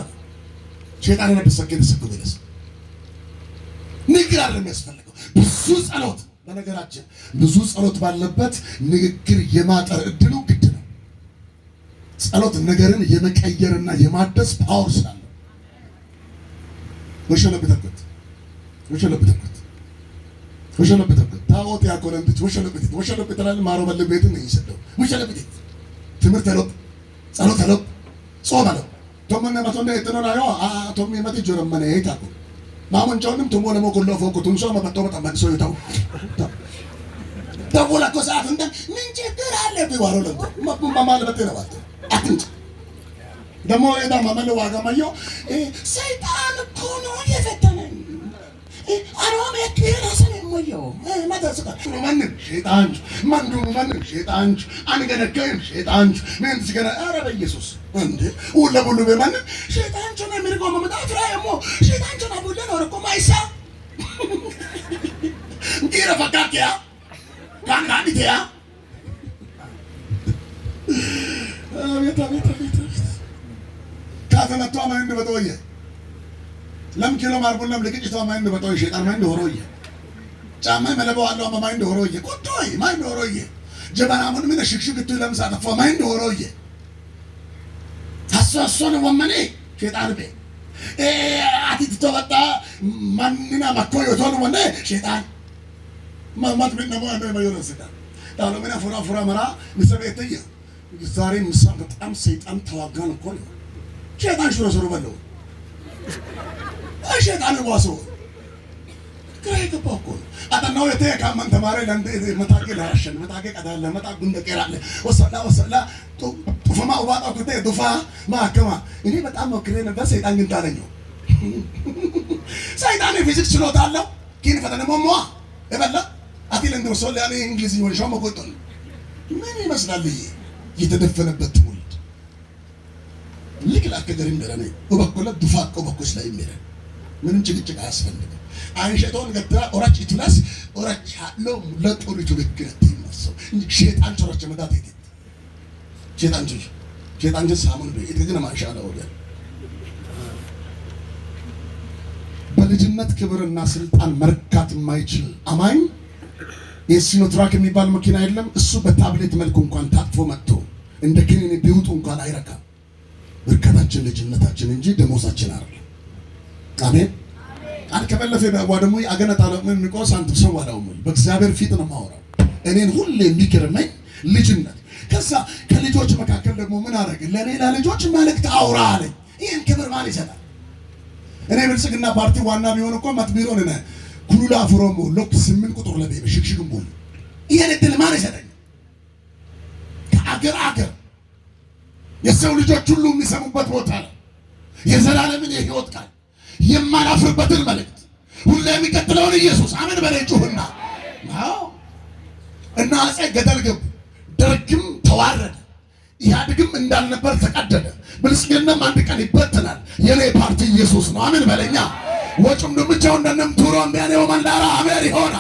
Speaker 1: ሸይጣን የነበሰከለ ሰከበለስ ንግግር አይደለም የሚያስፈልገው ብዙ ጸሎት በነገራችን ብዙ ጸሎት ባለበት ንግግር የማጠር እድሉ ግድ ነው። ጸሎት ነገርን የመቀየርና የማደስ ፓወር ስላለው ወሸለብተበት ታውት ያቆረንት ወሸለብት ላይ ማሮ በለቤት ነው ይሰደው ወሸለብት ትምህርት አለው ጸሎት አለው ጾም አለው ቶመና ማቶንደ የተነራዮ አቶሚ መት ጆረመነ ይታቁ ማሞንቻውንም ቶሞ ለሞኮሎ ፎቁ ቱንሶ መበቶ በጣም ሰው ይታው ደውላ ኮሳት እንደ ምን ችግር አለ ቢዋሮ ለቆ ማማለ በተነዋት አትንጭ ደሞ እዳ ማማለ ዋጋ ማዮ ሰይጣን እኮ ነው የፈተነኝ አሮሜ ከራስን ሞዮ ማዳስካ ማንን ሸይጣን አንገነከም ሸይጣን ምን ዝገና አረ በኢየሱስ እንዴ ሁሉ በማን ሸይጣን ቸና ምርቆ መምጣት ራይሞ ሸይጣን ቸና ቡለ ነው እኮ ማይሳ ጊራ ፈካኪያ ካንጋዲያ አቤት ካፈነቷ ማን በተወየ ለም ኪሎ ማርቡለም ለቅጭቷ ማን በተወየ ሸይጣን ማን ሆሮየ ጫማ መለበው አለው ማን ሆሮየ ቆቶይ ማን ሆሮየ ጀባናሙን ምን ሽክሽክቱ ለምሳ ተፋ ማን ሆሮየ ታሳሶን ወመኔ ሸይጣን ቤ አቲት ተወጣ ማንና ማኮዮ ቶሎ ወነ ሸይጣን ማማት ምን ነው አንተ ማዮረስዳ ታሎ ምን አፍራ መራ ምሰበየተየ ዛሬ ምሳ በጣም ሰይጣን ተዋጋን እኮ ነው ሸይጣን ሽሮ በለው ሸይጣን ዋሶ ከይ ተቆቆ አጣናው የተካመን ተማረ ለንደ መታገል አሸን መታገል ቀዳለ መታገል እንደቀራለ ወሰላ ጡፈማ ወባጣ ኩቴ ዱፋ ማከማ እኔ በጣም ወክሬ ነበር ሰይጣን ግን ታለኛው ሰይጣን ፊዚክስ ችሎታ አለው ግን ፈተነሞሞ እበላ አቲል እንደወሰለ ያለ እንግሊዝኛ ወልሻው መቆጠል ምን ይመስላል ይሄ የተደፈነበት ትውልድ ልክ ላከገሪም ገረኔ ወበኮለ ዱፋቆ በኮስ ላይ ይመረ ምንም ጭቅጭቅ አያስፈልግም። አይሸቶን ገትራ ኦራች ኢትላስ ኦራች ሃሎ ለጦሪቱ ልክነት ይመስል ሸይጣን ቸሮች መዳት ይት ሸይጣን ሳሙን በእትግነ ማሻአላ ወዲያ በልጅነት ክብርና ስልጣን መርካት የማይችል አማኝ የሲኖትራክ የሚባል መኪና የለም። እሱ በታብሌት መልኩ እንኳን ታጥፎ መጥቶ እንደ ክኒን ቢውጡ እንኳን አይረካም። እርካታችን ልጅነታችን እንጂ ደሞዛችን አይደለም። አሜን። አንተ ከበለፈ በጓደሙ አገነታለው ምን ንቆስ አንተ ሰው ዋላው በእግዚአብሔር ፊት ነው ማወራው። እኔን ሁሌ የሚገርመኝ ልጅነት። ከዛ ከልጆች መካከል ደግሞ ምን አደረገ? ለሌላ ልጆች መልእክት አውራ አለኝ። ይሄን ክብር ማን ይሰጣል? እኔ ብልጽግና ፓርቲ ዋና ቢሆን እኮ ማትቢሮን ነህ ኩሉላ ፍሮሞ ሎክ 8 ቁጥር ለበይ ሽግሽግም ቦል ይሄን እድል ማን ይሰጠኝ? ከአገር የሰው ልጆች ሁሉ የሚሰሙበት ቦታ ነው። የዘላለምን የህይወት ቃል የማናፍርበትን መልእክት ሁሉ የሚቀጥለውን ኢየሱስ አሜን በለጩህና አዎ። እና አጼ ገደል ገቡ። ደርግም ተዋረደ። ኢህአዴግም እንዳልነበር ተቀደደ። ብልጽግናም አንድ ቀን ይበተናል። የኔ ፓርቲ ኢየሱስ ነው። አሜን በለኛ። ወጭም ደምቻው እንደነም ቱሮን ቢያኔው መንዳራ አሜን ይሆና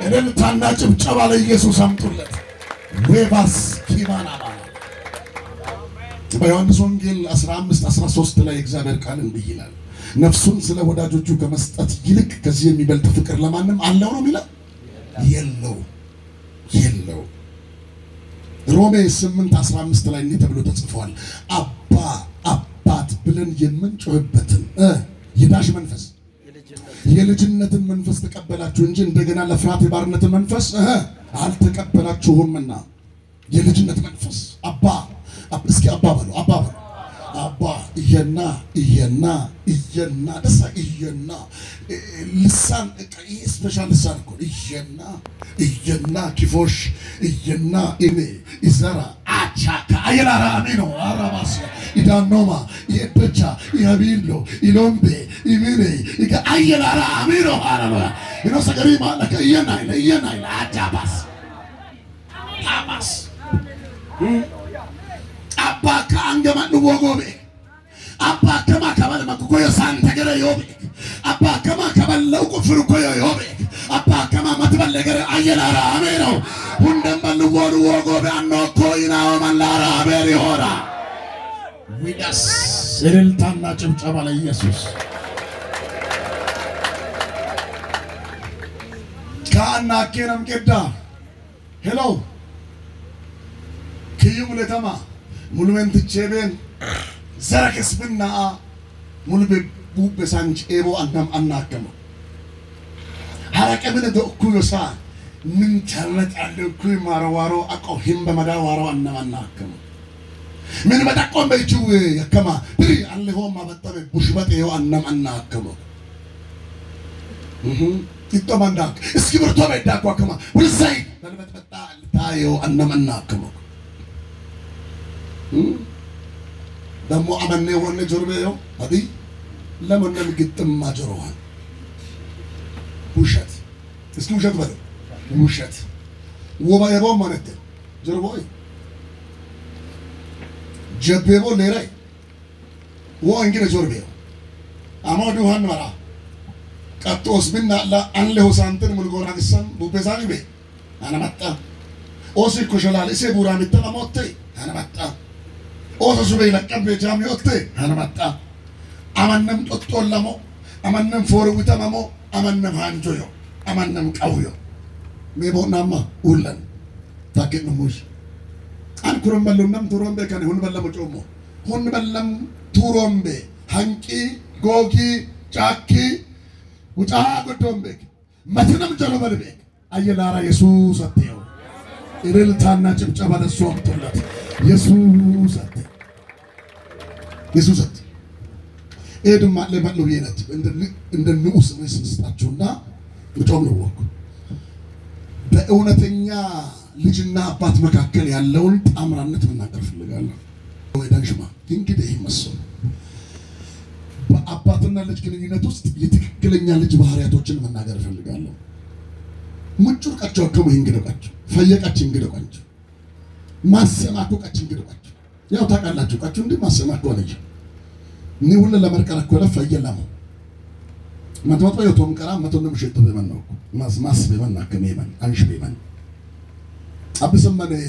Speaker 1: እልልታና ጭብጨባ ለኢየሱስ አምጡለት። ወባስ ኪባና በዮሐንስ ወንጌል 15:13 ላይ እግዚአብሔር ቃል እንዲህ ይላል፣ ነፍሱን ስለ ወዳጆቹ ከመስጠት ይልቅ ከዚህ የሚበልጥ ፍቅር ለማንም አለው ነው የሚለው የለው። ሮሜ 8:15 ላይ እንዲህ ተብሎ ተጽፏል፣ አባት ብለን የምንጮህበትን የዳሽ መንፈስ የልጅነትን መንፈስ ተቀበላችሁ እንጂ እንደገና ለፍርሃት የባርነትን መንፈስ አልተቀበላችሁምና። የልጅነት መንፈስ አባ እስኪ አባ በሉ አባ እየና ደሳ እየና ልሳን ስፔሻል ልሳን እኮ እየና ኪፎሽ እየና ኢኔ ኢዘራ አቻካ አየላራ አሚኖ አራባስ ኢዳኖማ የደቻ ያቢሎ ኢሎምቤ ኢሚኔ ይጋ አየላራ አሚኖ አራባ ይኖ ሰገሪ ማለከ እየና አጃባስ አባስ አባ ከአንገማ ንወጎቤ አባ ከማ ከበል መኩኮዮ ሳንተገረ ዮቤ አባ ከማ ከበለው ቁፍር ኮዮ ዮቤ አባ ከማ መትበል ነገር አየላራ አሜኖ ሁንደም በልወሩ ወጎቤ አኖኮይና ወመላራ አቤር ይሆራ ዊዳስ እልልታና ጭብጨባ ለኢየሱስ። ካና ከነም ገዳ ሄሎ ከዩም ለተማ ሙሉመንት ቼቤን ዘረከስብና ሙሉበ ቡበሳንጭ ኤቦ አንተም አናከሙ ሐረቀብነ ደኩዮሳ ምን ተመጣለ ኩይ ማራዋሮ አቆሂም በመዳዋሮ አናከሙ ምን በጣቆም በእጁ የከማ ብሪ አለሆ ማበጠበ ቡሽበጥ ይው አናከሙ ይተማንዳክ እስኪ ብርቶ በዳኳ ከማ ወልሳይ በልበጥበጣ ታየው አናከሙ ደሞ አመኔ ወነ ጆርቤዮ አዲ ለምን ግጥም ማጀሮዋን ውሸት እስኪ ውሸት በለ ውሸት ወባየቦ ማለት ጆርቦይ ጀቤቦ ለራይ ወንግለ ጆርቤዮ አማዱ ሃን ማራ ቀጦስ ብና አንለሁ ሳንተን ሙልጎና ግሰም ቡበዛኒ ቤ አናመጣ ኦሲ ኮሸላል እሴ ቡራ ሚተማሞቴ አናመጣ ኦሶ ሱበይ ለቀብ ጃሚኦቴ አናመጣ አማንም ጦጦለሞ አማንም ፎርዊተመሞ አማንም ሃንጆዮ አማንም ቀውዮ ሜቦናማ ሁለን ታከኑሙሽ አንኩረም በሉንም ቱሮምቤ ከነ ሁን በለሞ ጮሞ ሁን በለም ቱሮምቤ ሃንቂ ጎጊ ጫኪ ውጫ ጎዶምቤ መትነም ጀሮበልቤ አየላራ ኢየሱስ አጥዮ እልልታና ጭብጨባ ለሱ አምጡለት። ኢየሱስ አጥዮ ኢየሱስ አጥዮ ኤድማ ለባለው የነት እንደ ንዑስ መስስታችሁና ጮም ነው ወኩ በእውነተኛ ልጅና አባት መካከል ያለውን ጣምራነት መናገር ፈልጋለሁ። ወይ ዳንሽማ እንግዲህ ይመስል በአባትና ልጅ ግንኙነት ውስጥ የትክክለኛ ልጅ ባህሪያቶችን መናገር ፈልጋለሁ። ምንጩር ቀቸው ከመ እንግደቃቸው ፈየቃችን እንግደቃቸው ማሰማቱ ቀችን እንግደቃቸው ያው ታውቃላችሁ ቀቸው እንዴ ማሰማቱ አለኝ ni wulle la markara ko la fayelamu matmatba yotom qara matonum sheto bemanno mas bemanna kememan ansh beman abismane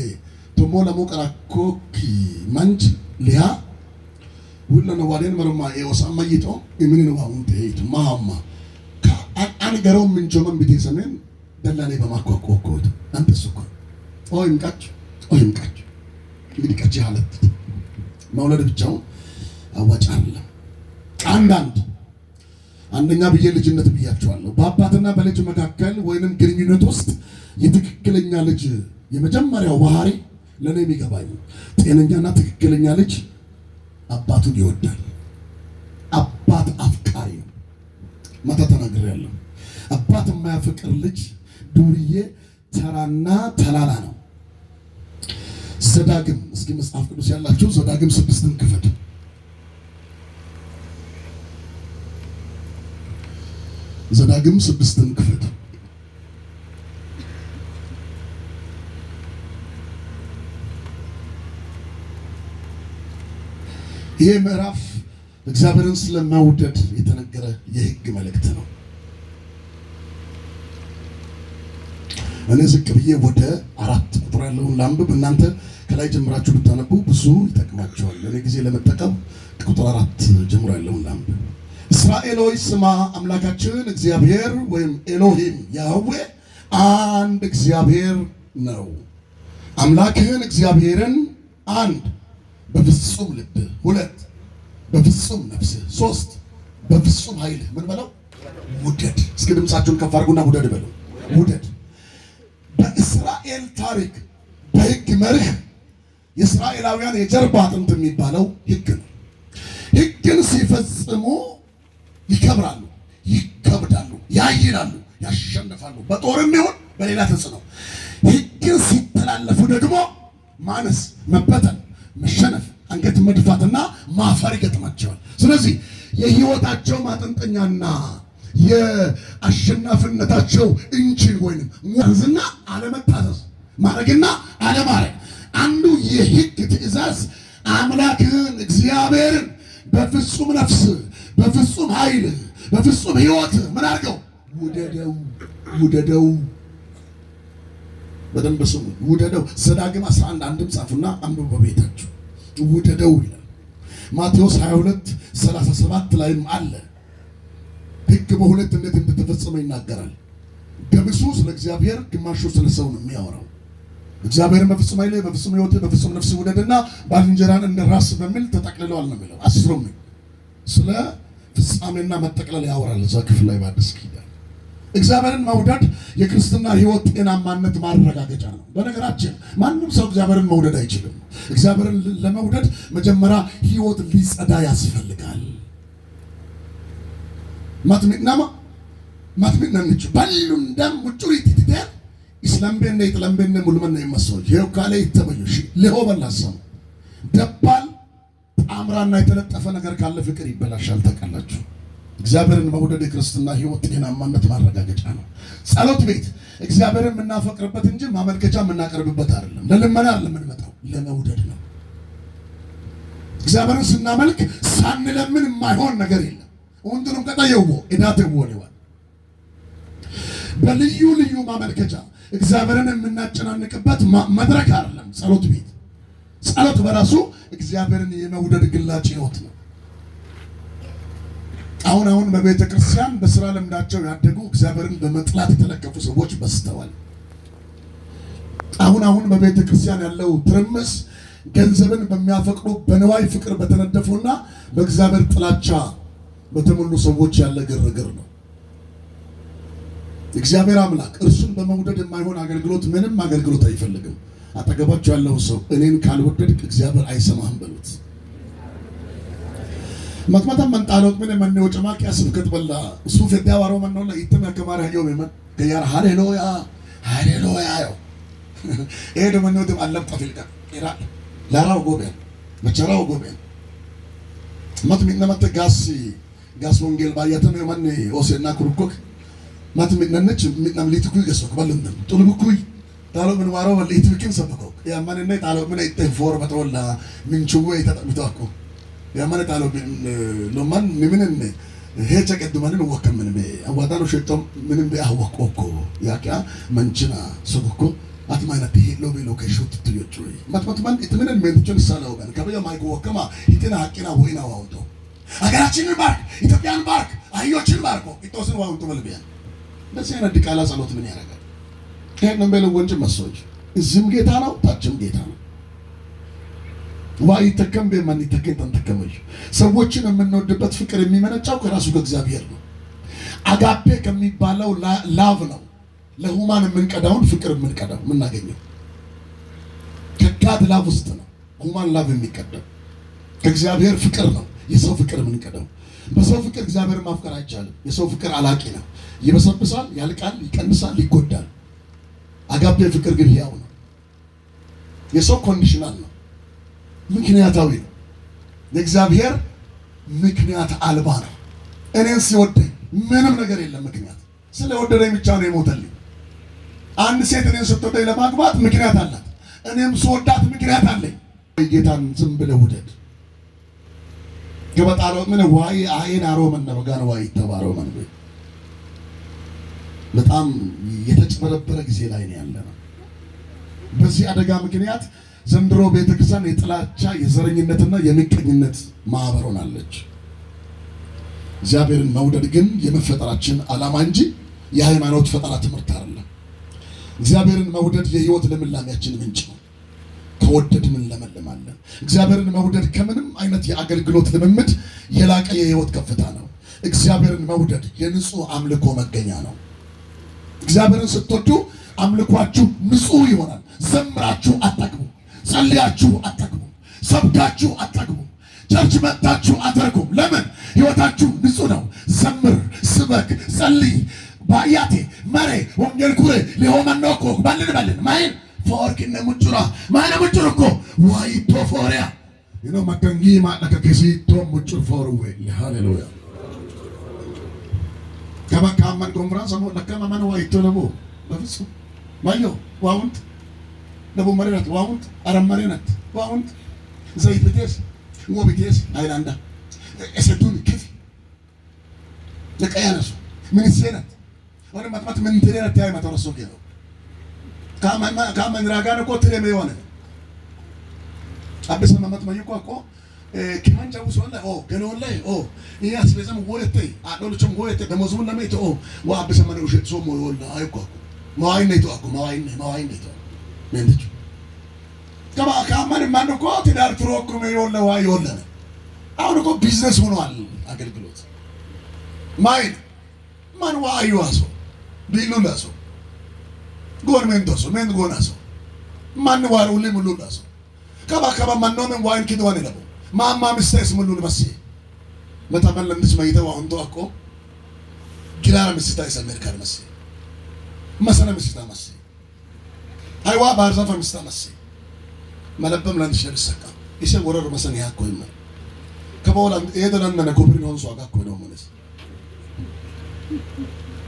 Speaker 1: tomo la mukara ko ki manj liha wulle no waden marma e osamayito imini wa unte it mama an garo min joman bitisamen dalane በማቋቋቆ አንተ ሱቆ oyim kaç እንግዲህ ካች ሐለት መውለድ ብቻው አዋጭ አይደለም። አንደኛ ብዬ ልጅነት ብያቸዋለሁ። በአባትና በልጅ መካከል ወይንም ግንኙነት ውስጥ የትክክለኛ ልጅ የመጀመሪያው ባህሪ ለኔ የሚገባኝ ጤነኛና ትክክለኛ ልጅ አባቱን ይወዳል። አባት አፍቃሪ ነው። ማታ ተናግሬያለሁ። አባት የማያፈቅር ልጅ ዱርዬ ተራና ተላላ ነው። ዘዳግም እስኪ መጽሐፍ ቅዱስ ያላችሁ ዘዳግም 6ን ክፈት። ዘዳግም 6ን ክፈት። ይሄ ምዕራፍ እግዚአብሔርን ስለማውደድ የተነገረ የሕግ መልእክት ነው። እኔ ዝቅ ብዬ ወደ 4 ቁጥር ያለውን ላንብብ። እናንተ ከላይ ጀምራችሁ ብታነቡ ብዙ ይጠቅማችኋል። እኔ ጊዜ ለመጠቀም ቁጥር 4 ጀምሮ ያለውን ላንብብ። እስራኤል ሆይ ስማ፣ አምላካችን እግዚአብሔር ወይም ኤሎሂም ያህዌ አንድ እግዚአብሔር ነው። አምላክህን እግዚአብሔርን 1 በፍጹም ልብ፣ 2 በፍጹም ነፍስ፣ 3 በፍጹም ኃይል ምን በለው ውደድ። እስኪ ድምጻችሁን ከፍ አድርጉና ውደድ በሉ። ውደድ በእስራኤል ታሪክ በሕግ መርህ የእስራኤላውያን የጀርባ አጥንት የሚባለው ሕግ ነው። ሕግን ሲፈጽሙ ይከብራሉ፣ ይከብዳሉ፣ ያይላሉ፣ ያሸንፋሉ። በጦርም ይሁን በሌላ ተጽዕኖ ሕግን ሲተላለፉ ደግሞ ማነስ፣ መበተን፣ መሸነፍ፣ አንገት መድፋትና ማፈር ይገጥማቸዋል። ስለዚህ የህይወታቸው ማጠንጠኛና የአሸናፊነታቸው እንችል ወይንም ሙዝና አለመታዘዝ ማድረግና አለማድረግ አንዱ የሕግ ትእዛዝ አምላክህን እግዚአብሔርን በፍጹም ነፍስ፣ በፍጹም ኃይል፣ በፍጹም ህይወት ምን አድርገው ውደደው። በደንብ ስሙ፣ ውደደው። ዘዳግም 11 አንድም ጻፉና አንብቡ በቤታችሁ። ውደደው ይላል። ማቴዎስ 22:37 ላይም አለ። ሕግ በሁለት እንዴት እንደተፈጸመ ይናገራል። ገሚሱ ስለ እግዚአብሔር፣ ግማሹ ስለ ሰው ነው የሚያወራው። እግዚአብሔርን በፍጹም ኃይል፣ በፍጹም ህይወት፣ በፍጹም ነፍስ ውደድና ባልንጀራን እንደ ራስ በሚል ተጠቅልለዋል ነው የሚለው። አስሩም ስለ ፍጻሜና መጠቅለል ያወራል እዛ ክፍል ላይ በአዲስ ኪዳን። እግዚአብሔርን መውደድ የክርስትና ህይወት ጤናማነት ማረጋገጫ ነው። በነገራችን ማንም ሰው እግዚአብሔርን መውደድ አይችልም። እግዚአብሔርን ለመውደድ መጀመሪያ ህይወት ሊጸዳ ያስፈልጋል። ማትሚናንቹ ባሉንዳም ውጩሪት ትተር ኢስላምቤነ ይጥላምቤነ ሙሉመና ይመስል ይሄው ካለ ይተበዩሽ ለሆ በላሰም ደባል አምራና የተለጠፈ ነገር ካለ ፍቅር ይበላሻል። ተቀላችሁ እግዚአብሔርን መውደድ የክርስትና ህይወት ጤናማነት ማረጋገጫ ነው። ጸሎት ቤት እግዚአብሔርን የምናፈቅርበት እንጂ ማመልከቻ የምናቀርብበት አይደለም። ለልመና አይደለም የምንመጣው፣ ለመውደድ ነው። እግዚአብሔርን ስናመልክ ሳንለምን የማይሆን ነገር የለም። ወንድንም ከታየው እዳተ ወለዋል። በልዩ ልዩ ማመልከቻ እግዚአብሔርን የምናጨናንቅበት መድረክ አይደለም ጸሎት ቤት። ጸሎት በራሱ እግዚአብሔርን የመውደድ ግላጭ ህይወት ነው። አሁን በቤተ ክርስቲያን በስራ ልምዳቸው ያደጉ እግዚአብሔርን በመጥላት የተለከፉ ሰዎች በስተዋል። አሁን በቤተ ክርስቲያን ያለው ትርምስ ገንዘብን በሚያፈቅሩ በንዋይ ፍቅር በተነደፉና በእግዚአብሔር ጥላቻ በተሞሉ ሰዎች ያለ ግርግር ነው። እግዚአብሔር አምላክ እርሱን በመውደድ የማይሆን አገልግሎት ምንም አገልግሎት አይፈልግም። አጠገባቸው ያለው ሰው እኔን ካልወደድክ እግዚአብሔር አይሰማህም በሉት። መጥመታም መንጣሎት ምን ወጨማቅ ያስብከት በላ ሱፍ ያዋሮ ነው ለይተም ያከማራ ያው ምን ከያር ሃሌሉያ ያው ይሄ ደግሞ ነው አለብጣ ፍልቃ ይራል ላራው ጎበን መቸራው ጎበን ማትሚና ጋስ ወንጌል ባያተነ ማን ኦሴና ኩርኮክ ማትሚናነች ምንም ሊትኩ ይገሰክ ባለንደም ጥልብኩይ ታሎ ምን ዋራው ለይትብኪን ሰበከው ያማንነ ታሎ ምን አይተፎር በተወላ ምን ቹዌ ተጠምቷኮ ያማነ ታሎ ሎማን ምንን ሄቸ ቀድማንን ወከምን አዋዳኖ ሸጦም ምንም ቢያወቆኮ ያቂያ መንችና ሰብኮ አትማይነት ሄሎ ቢሎ ከሹት ትዮቹይ ማትማትማን ኢትምንን ሜንቹን ሳላው ጋር ከበያ ማይጎ ወከማ ይተና ሐቂና ወይና ዋውቶ አገራችንን ባርክ ኢትዮጵያን ባርክ አህዮችን ባርኮ ኢቶስን ዋውቶ መልቢያ እንደዚህ አይነት ዲቃላ ጸሎት ምን ያደርጋል? ይሄን በለው ወንጭ መስሎኝ እዚህም ጌታ ነው ታችም ጌታ ነው። ዋይ ተከም በማን ይተከን ተንተከመሽ ሰዎችን የምንወድበት ፍቅር የሚመነጫው ከራሱ ከእግዚአብሔር ነው። አጋፔ ከሚባለው ላቭ ነው። ለሁማን የምንቀዳውን ፍቅር የምንቀዳው የምናገኘው ከጋድ ላቭ ውስጥ ነው። ሁማን ላቭ የሚቀዳው ከእግዚአብሔር ፍቅር ነው። የሰው ፍቅር የምንቀዳው በሰው ፍቅር እግዚአብሔርን ማፍቀር አይቻልም። የሰው ፍቅር አላቂ ነው። ይበሰብሳል፣ ያልቃል፣ ይቀንሳል፣ ይጎዳል። አጋፔ ፍቅር ግን ያው ነው። የሰው ኮንዲሽናል ነው፣ ምክንያታዊ ነው። የእግዚአብሔር ምክንያት አልባ ነው። እኔን ሲወደኝ ምንም ነገር የለም ምክንያት። ስለወደደኝ ብቻ ነው የሞተልኝ። አንድ ሴት እኔን ስትወደኝ ለማግባት ምክንያት አላት። እኔም ስወዳት ምክንያት አለኝ። ጌታን ዝም ብለህ ውደድ። ገበጣሎ ምን ዋይ አይን አሮመን ነው ጋር ዋይ ተባረው ማን ነው። በጣም የተጨበረበረ ጊዜ ላይ ነው ያለነው። በዚህ አደጋ ምክንያት ዘንድሮ ቤተክርስቲያን የጥላቻ የዘረኝነትና የምቀኝነት ማህበር ሆናለች። እግዚአብሔርን መውደድ ግን የመፈጠራችን ዓላማ እንጂ የሃይማኖት ፈጠራ ትምህርት አይደለም። እግዚአብሔርን መውደድ የህይወት ልምላሜያችን ምንጭ ነው። ከወደድን እንለመልማለን። እግዚአብሔርን መውደድ ከምንም አይነት የአገልግሎት ልምምድ የላቀ የህይወት ከፍታ ነው። እግዚአብሔርን መውደድ የንጹህ አምልኮ መገኛ ነው። እግዚአብሔርን ስትወዱ አምልኳችሁ ንጹህ ይሆናል። ዘምራችሁ አጠግቡ፣ ጸልያችሁ አጠግቡ፣ ሰብካችሁ አጠግቡ፣ ቸርች መጣችሁ አትረኩም። ለምን? ህይወታችሁ ንጹህ ነው። ዘምር፣ ስበክ፣ ጸልይ። ባያቴ መሬ ወንጌል ኩሬ ሊሆመኖኮ ባልን ማይን ፎርኪነ ሙጭራ ማና ሙጭርኮ ዋይቶ ፎሪያ ይኖ ማከንጊ ማለከ ከሲቶ ሙጭር ፎርዌ ሃሌሉያ ከማካመን ኮንፈረንስ ነው ለከማ ማና ዋይቶ ለቦ በፍጹም ማዮ ዋውንት ለቦ መሬናት ዋውንት አረመሬናት ዋውንት ዘይት ብቴስ ወብቴስ አይላንዳ እሰቱን ከፍ ለቀያነሱ ምን ይሰናት ወደ ማጥማት ምን ትሬናት ያይ ማተረሶ ነው ካመን ራጋን እኮ ትሬ ነው የሆነ አበሰ ማማት ማይቆ እኮ ከማን ጃውሶ ላይ ገኖን ላይ ይያስ በዘም ወለተ አዶልቹም ወለተ በመዝሙር ለመይቶ ወአበሰ ማን ውሸት ሶሞ ወላ አይቆ ማዋይነ ይተዋቁ ማዋይነ ይተዋ መንደች ከማ ካመን ማን እኮ ትዳር ትሮኩ ነው ይወለ ዋይ ይወለ አሁን እኮ ቢዝነስ ሆኗል አገልግሎት ማን ዋዩ አሶ ቢሉላሶ ጎርሜንቶሶ ምን ጎናሶ ማን ዋሩ ለሙሉላሶ ከባ ማንኖም ዋይን ኪዶን ለቦ ማማ ምስተስ ሙሉ ለበሲ መተመለንስ ማይተው አሁን ተዋቆ ጊላራ ምስታ ይሰመር ካርመሲ መሰነ ምስታ መሲ አይዋ ባርዛፋ ምስታ መሲ መለበም ለንሽ ለሰካ ይሰ ወረር መሰነ ያቆ ይመር ከበኋላ የደለነ ኮብሪን ሆንሶ አጋኮ ነው ማለት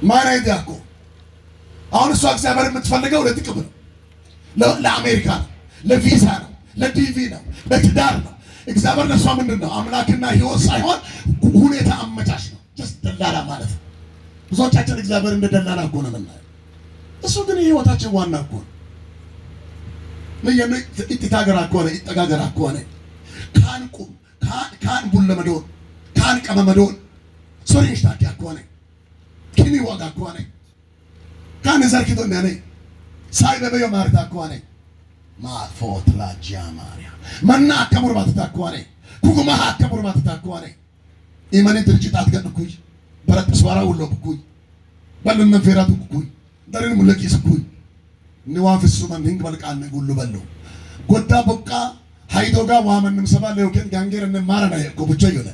Speaker 1: ማራይ ዳኮ አሁን እሷ እግዚአብሔር የምትፈልገው ለጥቅም ነው፣ ለአሜሪካ ነው፣ ለቪዛ ነው፣ ለዲቪ ነው፣ ለትዳር ነው። እግዚአብሔር ለሷ ምንድነው? አምላክና ህይወት ሳይሆን ሁኔታ አመቻች ነው። ጀስት ደላላ ማለት ነው። ብዙዎቻችን እግዚአብሔር እንደ ደላላ እኮ ነው የምናየው። እሱ ግን የህይወታችን ዋና እኮ ነው። ለየነ ኢጥታገራ እኮ ነው፣ ኢጠጋገራ እኮ ነው። ካን ቡለመዶን ካን ቀመመዶን ሶሪሽ ታኪያ እኮ ነው። ኪኒ ዋጋ እኮ ነው። ካን ዘርኪቶ እንደኔ ሳይበበዮ ማርታ እኮ ነው። ማፎት ላጂያ ማሪያ መና አከሙር ባትታ እኮ ነው። ኩጉማ አከሙር ባትታ እኮ ነው። ኢማኔ ድርጅት አትገድኩኝ በረጥስ ዋራ ወሎ ኩኩኝ ባልን ነፈራቱ ኩኩኝ ዳርን ሙለቂስ ኩኩኝ ንዋፍሱ ማን ህንግ ባልቃነ ጉሉ በሎ ጎዳ ቦቃ ሃይዶጋ ዋመንም ሰባ ለውከን ጋንገር እነ ማራና ኮብቾ ይሆነ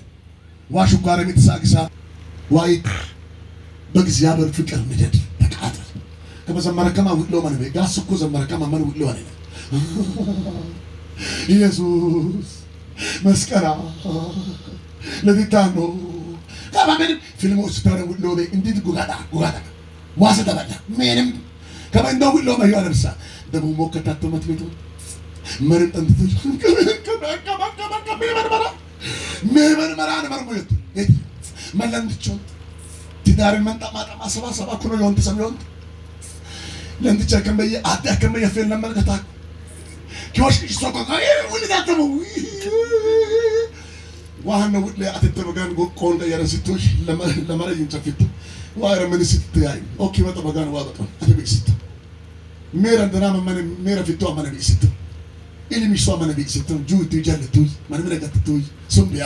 Speaker 1: ዋሹ ጋር የሚተሳግሳ ዋይ በእግዚአብሔር ፍቅር ምድድ ተቃጠል ከመዘመረ ከማ ውሎ ማን በጋስ እኮ ዘመረ ከማ ማን ውሎ አለ ኢየሱስ መስቀላ ለዲታኖ ከማን ፊልሞች ታረ ውሎ እንዴት ጉጋዳ ዋሰ ተባለ ምንም ከማን ነው ውሎ ማን ያለርሳ ደሞ ሞከታተመት ቤቱ መረጠን ተፈጅ ከማከማከማ በርበራ ምን መራን መርሙት እት መለንድቾት ትዳርን መንጣ ማጣማ ሰባ ኩኖ ይወንት ሰሚዮንት ለንድቻ ከመየ አጣ ከመየ ፈል ለመልከታ ኪዮሽ ሶኮካ ወልዳተሙ ዋህነ ውለ አትተበጋን ጎቆን ያረስቶሽ ለማረጅ እንጨፍት ዋረ ምን ስትያይ ኦኬ ወጣበጋን ዋበጣ አለብስት ሜራ እንደና ማነ ሜራ ፊቷ ማነ ቢስት ኢሊ ሚሷ ማነ ቢስት ጁት ይጀልቱ ማነ ምረቀቱ ሱምቢያ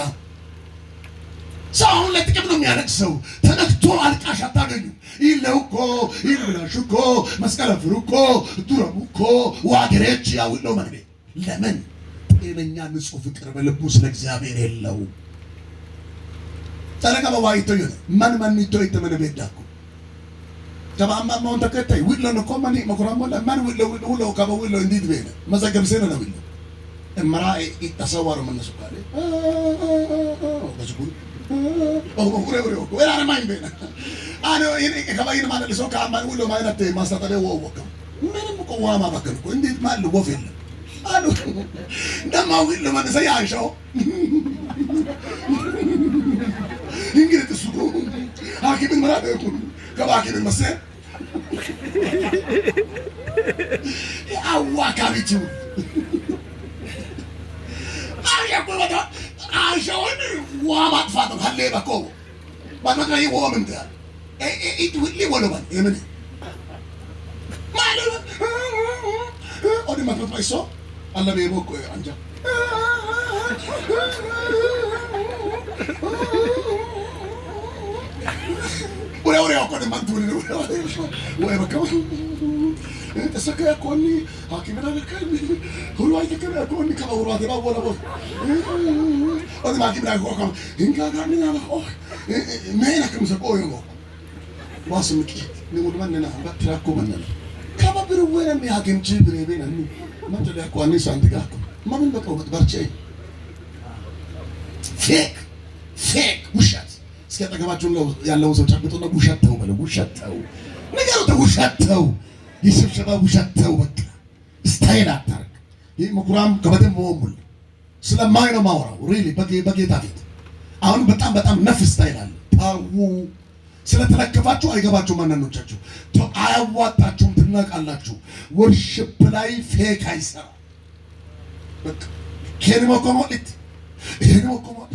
Speaker 1: ሰው ለጥቅም ነው የሚያለቅሰው ተነክቶ አልቃሽ አታገኙ ይለውኮ ይብላሽኮ መስቀል ፍሩኮ ዱረሙኮ ዋገሬች ያውለው ማነ ለምን ጤነኛ ንጹህ ፍቅር በልቡ ስለ እግዚአብሔር የለው ተረጋ በዋይቶ ይሆነ ማን ይተው ይተመነ ቤዳኩ ተማማማውን ተከታይ ውለው ነው ኮማኒ መኩራሞ ለማን ውለው ካበውለው እንዴት ቤነ መዘገብ ሰነ ነው ውለው እመራ ይተሰዋሩ መነሱ ካለ በስኩል ኦሬ ወራ ማይን ቤነ አነ ይሄ ከባይን ማለት ሰው ካማን ውለው ማለት ማስተጣለ ወወከ ምንም ቆዋማ ባከልኩ እንዴት ማለት ወፍ የለም አሉ እንደማውል ለማንሰ ያንሻው እንግዲህ እሱ ሐኪም ምራደ ይሁን ከባኪም መሰለ አዋካቢቱ አያቆ ወጣ አሻውን ዋማጥፋት ካለ በቆ ባመጣይ ወምን ዳ ይትውሊ ወለባን የምን ማለት ኦዲ ማጥፋት አይሶ አለ በቦቆ አንጃ ወሬ አቆደ ማንቱሪ ወይ በቃው ተሰከያ ኮኒ ሐኪም ናልከኝ ሁሉ አይተከራ ኮኒ ከአውራቴ ባወራው ኦዲ ማኪም ናልኮ እንካ ጋርና ነው ማይናከም ሰቆዩ ነው ዋስምቂ ንሙድ ማንና ባትራኮ ማንና ካባብሩ ወረም ያገም ጅብሬ ቤናኒ ማንተ ዳኳኒ ሳንትጋኩ ማምን በቀው በርቼ ፌክ ውሸት እስከ ተገባችሁ ያለው ሰው ጨብጦና ውሸት ተው በለው ውሸት ተው ነገሩ ተው ውሸት ተው ይስብሰባ ውሸት ተው በቃ ስታይል አታርግ ይሄ መኩራም ከበደም ወሙል ስለማይ ነው ማወራው ሪሊ በጌታ ፊት አሁን በጣም ነፍ ስታይል አለ ታው ስለተለከፋችሁ አይገባችሁ ማንነቶቻችሁ አያዋጣችሁም ትናቃላችሁ ወርሺፕ ላይ ፌክ አይሰራ በቃ ከነሞ ኮሞት ይሄነሞ ኮሞት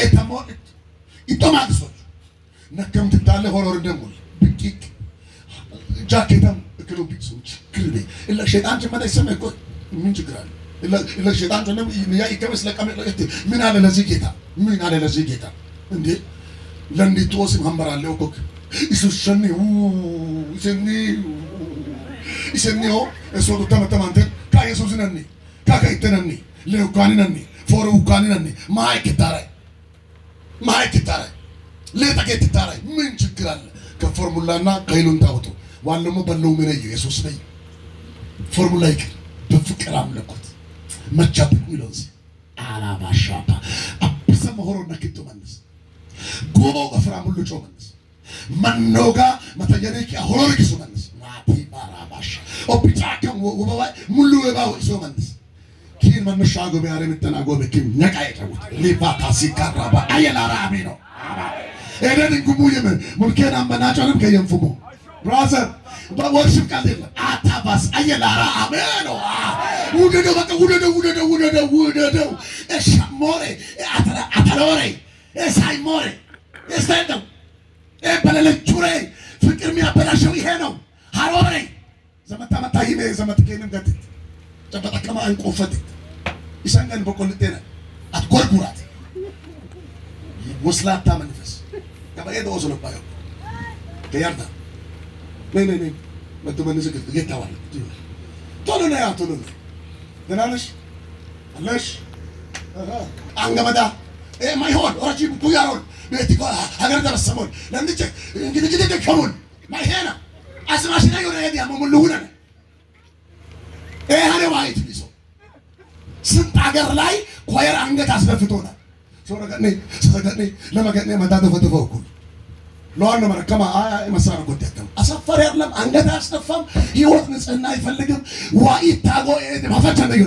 Speaker 1: ኤታሞት ይተማክሶች ነከምት እንዳለ ሆኖር እንደሙል ብቂቅ ጃኬታም እክሉ ቢሶች ክልቤ እላ ሸይጣን ጀመረ ይሰማይ እኮ ምን ችግር አለ እላ ሸይጣን ጀመረ ያ ይከበስ ለቀመ ምን አለ ለዚህ ጌታ እንዴ ለንዲት ወስም ሀምበራለው እኮ ይሱሸኒው ይሰኒው እሱ ተመተማንተ ካየሱስነኒ ካካይተነኒ ለኡካኒነኒ ፎሩ ኡካኒነኒ ማይክ ታረ ለታከት ታረ ምን ችግር አለ ከፎርሙላና ከይሉን ታውጡ ዋለሙ በለው ምን ኢየሱስ ነኝ ፎርሙላ ይክ በፍቅር አምልኮት መቻብ ይሎዝ አላባሻባ አብሰ መሆሮና ከቶ ማንስ ጎቦ ገፍራ ሙሉ ጮመንስ ማኖጋ መተየነቂ አሆሮ ይሱ ማንስ ናቲ ባራባሻ ኦፒታከም ወባይ ሙሉ ወባው ይሱ ማንስ ኪን መንሻጎ ቢያረ ምተናጎ በኪም ነቃይተውት ሊባታ ሲካራባ አየላራ አሜኖ ኤደን ጉሙየም ሙልከና መናጫንም ከየንፉሙ ብራዘር ወርሽፕ ካለ አታባስ አየላራ አሜኖ ውደደው በቃ ውደደው እሻሞሬ አታሎሬ ሳይሞሬ እስተንደው በለለቹሬ ፍቅር የሚያበላሸው ይሄ ነው ሃሮሬ ዘመታ ይሄ ዘመትከንም ገት ተበጣከማ አንቆፈት ይሰንገን በቆልጤና አትቆርቁራት ወስላታ መንፈስ ከበየዶ ወስለባዩ ከያርዳ ነይ መተመንዝክ ጌታዋል ቶሎ ነው ደናለሽ አለሽ አንገመዳ ማይሆን ወራጂ ቡያሮን ቤቲኮ ሀገር ተበሰሙን ለምንጭ እንግዲህ ደከሙን ማይሄና አስማሽና የሆነ ያዲያ ሙሉሁና ይሄ ዋይት ቢሶ ስንት ሀገር ላይ ኮይር አንገት አስደፍቶናል ሶረገኔ ለመገኔ መታተፈተፈው ለዋና መረከማ መስራር ጎደከም አሳፋሪ አይደለም። አንገት አያስደፋም። ህይወት ንጽህና አይፈልግም። ዋኢታጎ ማፈቻ ነው።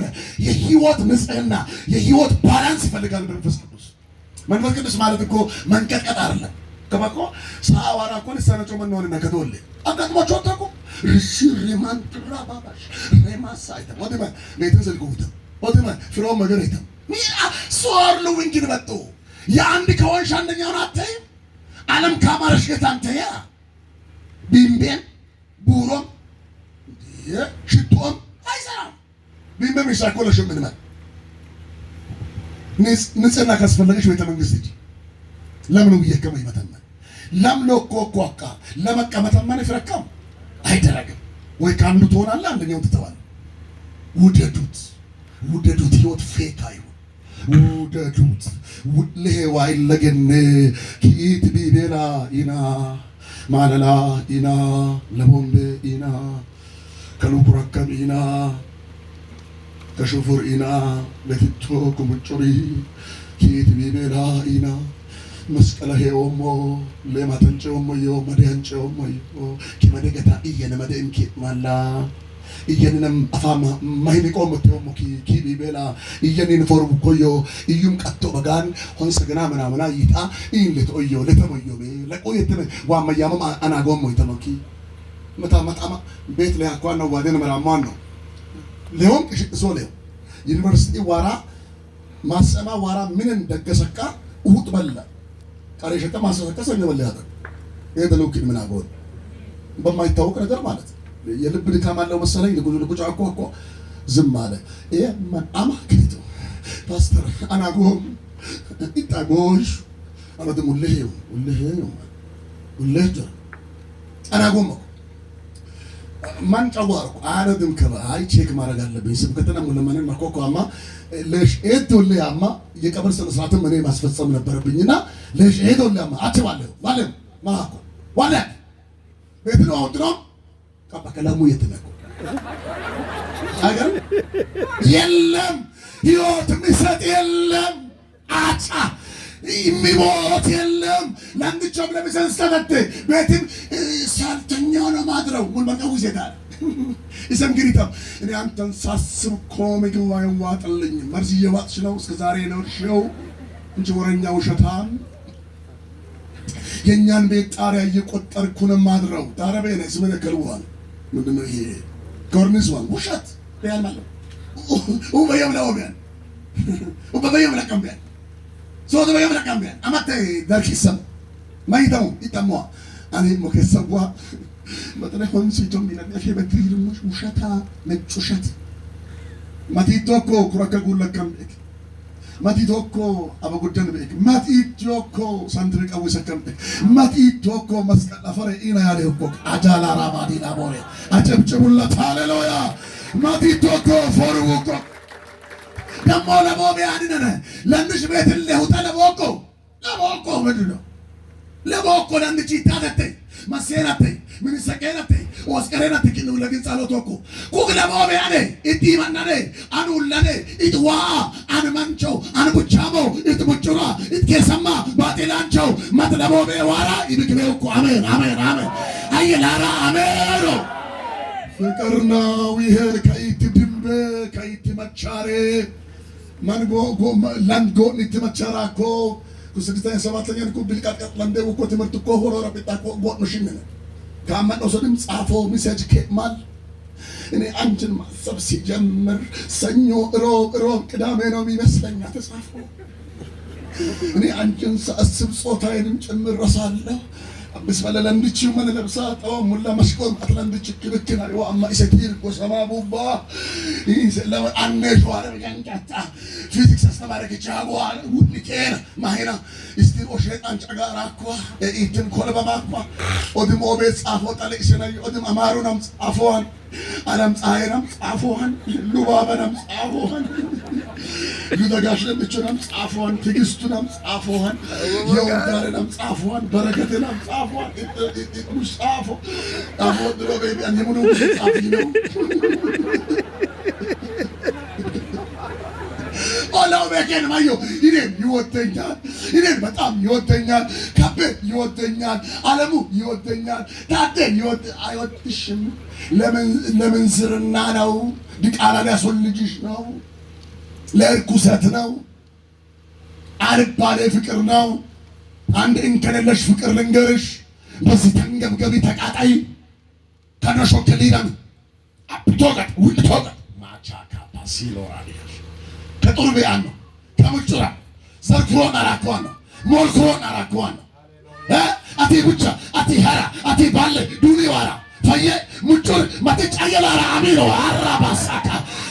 Speaker 1: የህይወት ንጽህና የህይወት ባላንስ ይፈልጋል መንፈስ ቅዱስ። መንፈስ ቅዱስ ማለት እኮ መንቀጥቀጥ አይደለም። ከበቆ ሳዋራ እኮ ለሰነጮ ምን ሆነ ከዶለ አጋጥሟቸው ታውቁ ሪሲሪማን ትራባባሽ ሬማሳይተ ወደማ ለይተን ዘልቁት ወደማ ፍሮም መገረይተ ሶርሉ ወንጊን መጡ የአንድ ከወንሽ አንደኛውን አታይ ዓለም ካማረሽ ገታንተያ ቢምቤን ቡሮም ሽቶም አይሰራም። ቢምቤም ይሳኮለሽ ምን ማለት ንጽህና ካስፈለገሽ ቤተ መንግስት ሂጂ። ለምን ይየከመ ይመተማ ለምን ኮኮካ ለመቀመጥማ ነው አይደረግም ወይ ካንዱ ትሆናለህ አንደኛው ትተዋል። ውደዱት ህይወት ፌክ አይሁን። ውደዱት ለሄዋ ይለገን ኪት ቢቤላ ኢና ማለላ ኢና ለቦምቤ ኢና ከሉኩራከም ኢና ከሹፉር ኢና ለፊቶ ኩምጮሪ ኪት ቢቤላ ኢና መስቀለ ሄኦሞ ለማተንጨውሞ ዮ መደንጨውሞ ዮ ኪመደገታ እየነ መደንኪ ማላ እየነም አፋማ ማይኒቆም ተውሞ ኪቢቤላ እየነን ፎርቡ ኮዮ እዩም ቀጥቶ በጋን ሆንስ ገና ምናምና ይጣ ኢንለት ኦዮ ለተሞዮ ለቆየተ ዋማያማ አናጎሞ ይተሞኪ መታማ ቤት ላይ አኳን ነው ዋደን መራማን ነው ለሆን ቅሽቅሶ ነው ዩኒቨርሲቲ ዋራ ማሰማ ዋራ ምንን ደገሰካ ውጥ በላ ቀረሽተ ማሰከሰ ነው በላታ የደሉኪን ምን አጎል በማይታወቅ ነገር ማለት የልብ ድካም አለው መሰለኝ ለጉዱ ጫቆ ዝም አለ። ማን አማክሪቶ ፓስተር አናጎም ኢጣጎሽ አመደም ወለሄው አናጎም ማን ጫዋርኩ አረድም ከባይ ቼክ ማድረግ አለብኝ። ስብከተና ሙለማን ማኮኮማ ለሽኤት ወለያማ የቀብር ስነ ስርዓትም እኔ ማስፈጸም ነበረብኝና ለሽኤት ወለያማ አትባለሁ ማለት ማኮ ዋለ ቤት ነው አውጥረው ከላሙ የተነኩ አገር የለም ህይወት የሚሰጥ የለም አጫ የሚሞት የለም ለአንድቻው ለሚሰንስተት ቤትም ሳልተኛ ነው ማድረው ሙልመቀው ይዘታል ይሰምግሪታ እኔ አንተን ሳስብ ኮሚክ ዋይዋጥልኝ መርዝ እየዋጥሽ ነው እስከ ዛሬ ነው ሾው እንጂ ወረኛ ውሸታም የኛን ቤት ጣሪያ እየቆጠርኩ ነው ማድረው ዳረቤ ነው ስመነ ከልዋል ምንድነው ይሄ ኮርኒስዋን ውሸት ሪያል ማለት ወበየም ለቀምቢያን ሶዶ በየም ለቀምቢያን አማተ ዳርኪሰም ማይታው ይጣሟ አኔ ሞከሰዋ መጥለሆን ሲቶም ቢነሽ በትሪልሙሽ ውሸታ ነጭውሸት ማቲቶኮ ኩራከጉለከም ማቲቶኮ አበጉደን በክ ማቲቶኮ ሳንድር ቀውሰከም ማቲቶኮ መስቀል አፈረ ኢና ያለ እኮ አጃላ ራባዲ ላቦሬ አጨብጭቡለት ሃሌሉያ ማቲቶኮ ፎርውኮ ደሞ ለቦቤ አንነነ ለንሽ ቤት ለሁታ ለቦኮ ምንድነው ለቦኮ ለንቺ ታተተ ማሰናተ ምን ሰከናተ ወስከረናተ kiኑ ለግን ጻሎቶኮ ኩግለቦቤ አለ እቲ ማናነ አኑላነ ኢትዋ አንማንቾ አንቡቻሞ ኢትቡቹራ ኢትከሰማ ባጤላንቾ ማትለቦቤ ዋራ ይብክበውኮ አሜን አየላራ አሜን ፍቅርናው ይሄን ከኢት ድምበ ከኢት መቻሬ ማንጎ ላንጎ ኢትመቻራኮ ኩስድታን ሰባተኛን ኩ ቢልቃቀጥ ለንደው እኮ ትምህርት እኮ ሆሮ ረብጣ እኮ ጎጥሽኝ ነው ካመጣው ሰድም ጻፎ ሚሴጅ ከማል እኔ አንቺን ማሰብ ሲጀምር ሰኞ ሮብ ቅዳሜ ነው የሚመስለኝ ተጻፎ እኔ አንቺን ሳስብ ጾታዬንም ጭምር ረሳለሁ بسم الله لندشي من لبسات أو ملا مشكور مثلا لندشي كبكنا يو أما إسكير كوسما بوبا لو أنيش وارا بجان جاتا فيزيكس استمارك جابوا ودنيكير ما هنا استير أشيت أنش أجاراكوا إيتن كلبا ماكوا أدم أبيس أفوت عليك سناي أدم أمارو نمس أفوان أنام صايرم أفوان لبابا نمس أفوان يوداغاش نمس نمس أفوان تيجستو نمس أفوان يوم دار نمس أفوان بركة نمس أفوان مش أفو أفو درو بيبي أني منو مش أفينو الله بيكين مايو إنهم يوتينيان إنهم بتأم يوتينيان كم አቤ ይወደኛል፣ አለሙ ይወደኛል፣ ታዴ አይወድሽም። ለምንዝርና ነው፣ ድቃላ ሊያስወልጅሽ ነው፣ ለእርኩሰት ነው፣ አልባሌ ፍቅር ነው። አንድ እንከለለሽ ፍቅር ልንገርሽ፣ በዚህ ተንገብገቢ ተቃጣይ ከነሾ ከሊራን አብቶጋት ውልቶጋት ማቻካ ፓሲሎራዲያሽ ከጡርቢያን ነው ከሙጭራ ዘርክሮን አራኳን ነው ሞልክሮን አራኳን ነው አቲ ብቻ አቲ ሀራ አቲ ባለ ዱኒ ዋራ ፈየ ሙጭር ማተጫየላራ አሚሮ አራባሳካ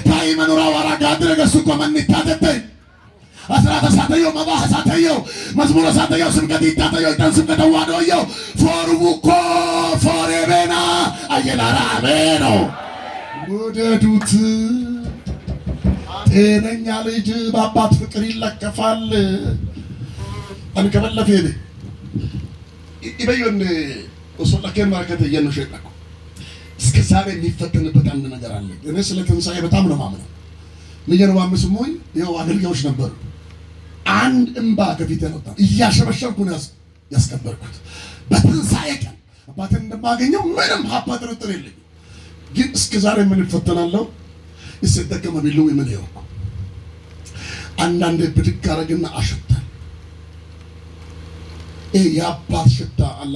Speaker 1: ታይ መኖራ ዋራ ጋድረገሱ ኮመንታተተይ አስራተ ሳተዮ መባህ ሳተዮ መዝሙረ ሳተዮ ስብከት ይታተዮ ይታን ስብከት ዋዶዮ ፎርቡኮ ፎሬቤና አየላራ አሜኖ ወደዱት። ጤነኛ ልጅ በአባት ፍቅር ይለከፋል። አንከበለፈ ይሄ ይበዩን ወሶላከን ማርከተ የነሸጣኩ እስከ ዛሬ የሚፈተንበት አንድ ነገር አለ። እኔ ስለ ትንሣኤ በጣም ነው ማምነው። ልየነው አምስሞኝ ይኸው አገልጋዮች ነበሩ። አንድ እንባ ከፊት ያወጣ እያሸበሸብኩ ነው ያስከበርኩት። በትንሣኤ ቀን አባቴን እንደማገኘው ምንም ሀባ ጥርጥር የለኝም። ግን እስከ ዛሬ ምን እፈተናለሁ? ይሰደከመ ቢሉ ምን ይወቁ አንዳንዴ ብድግ አረግና አሸታል። የአባት ሽታ አላ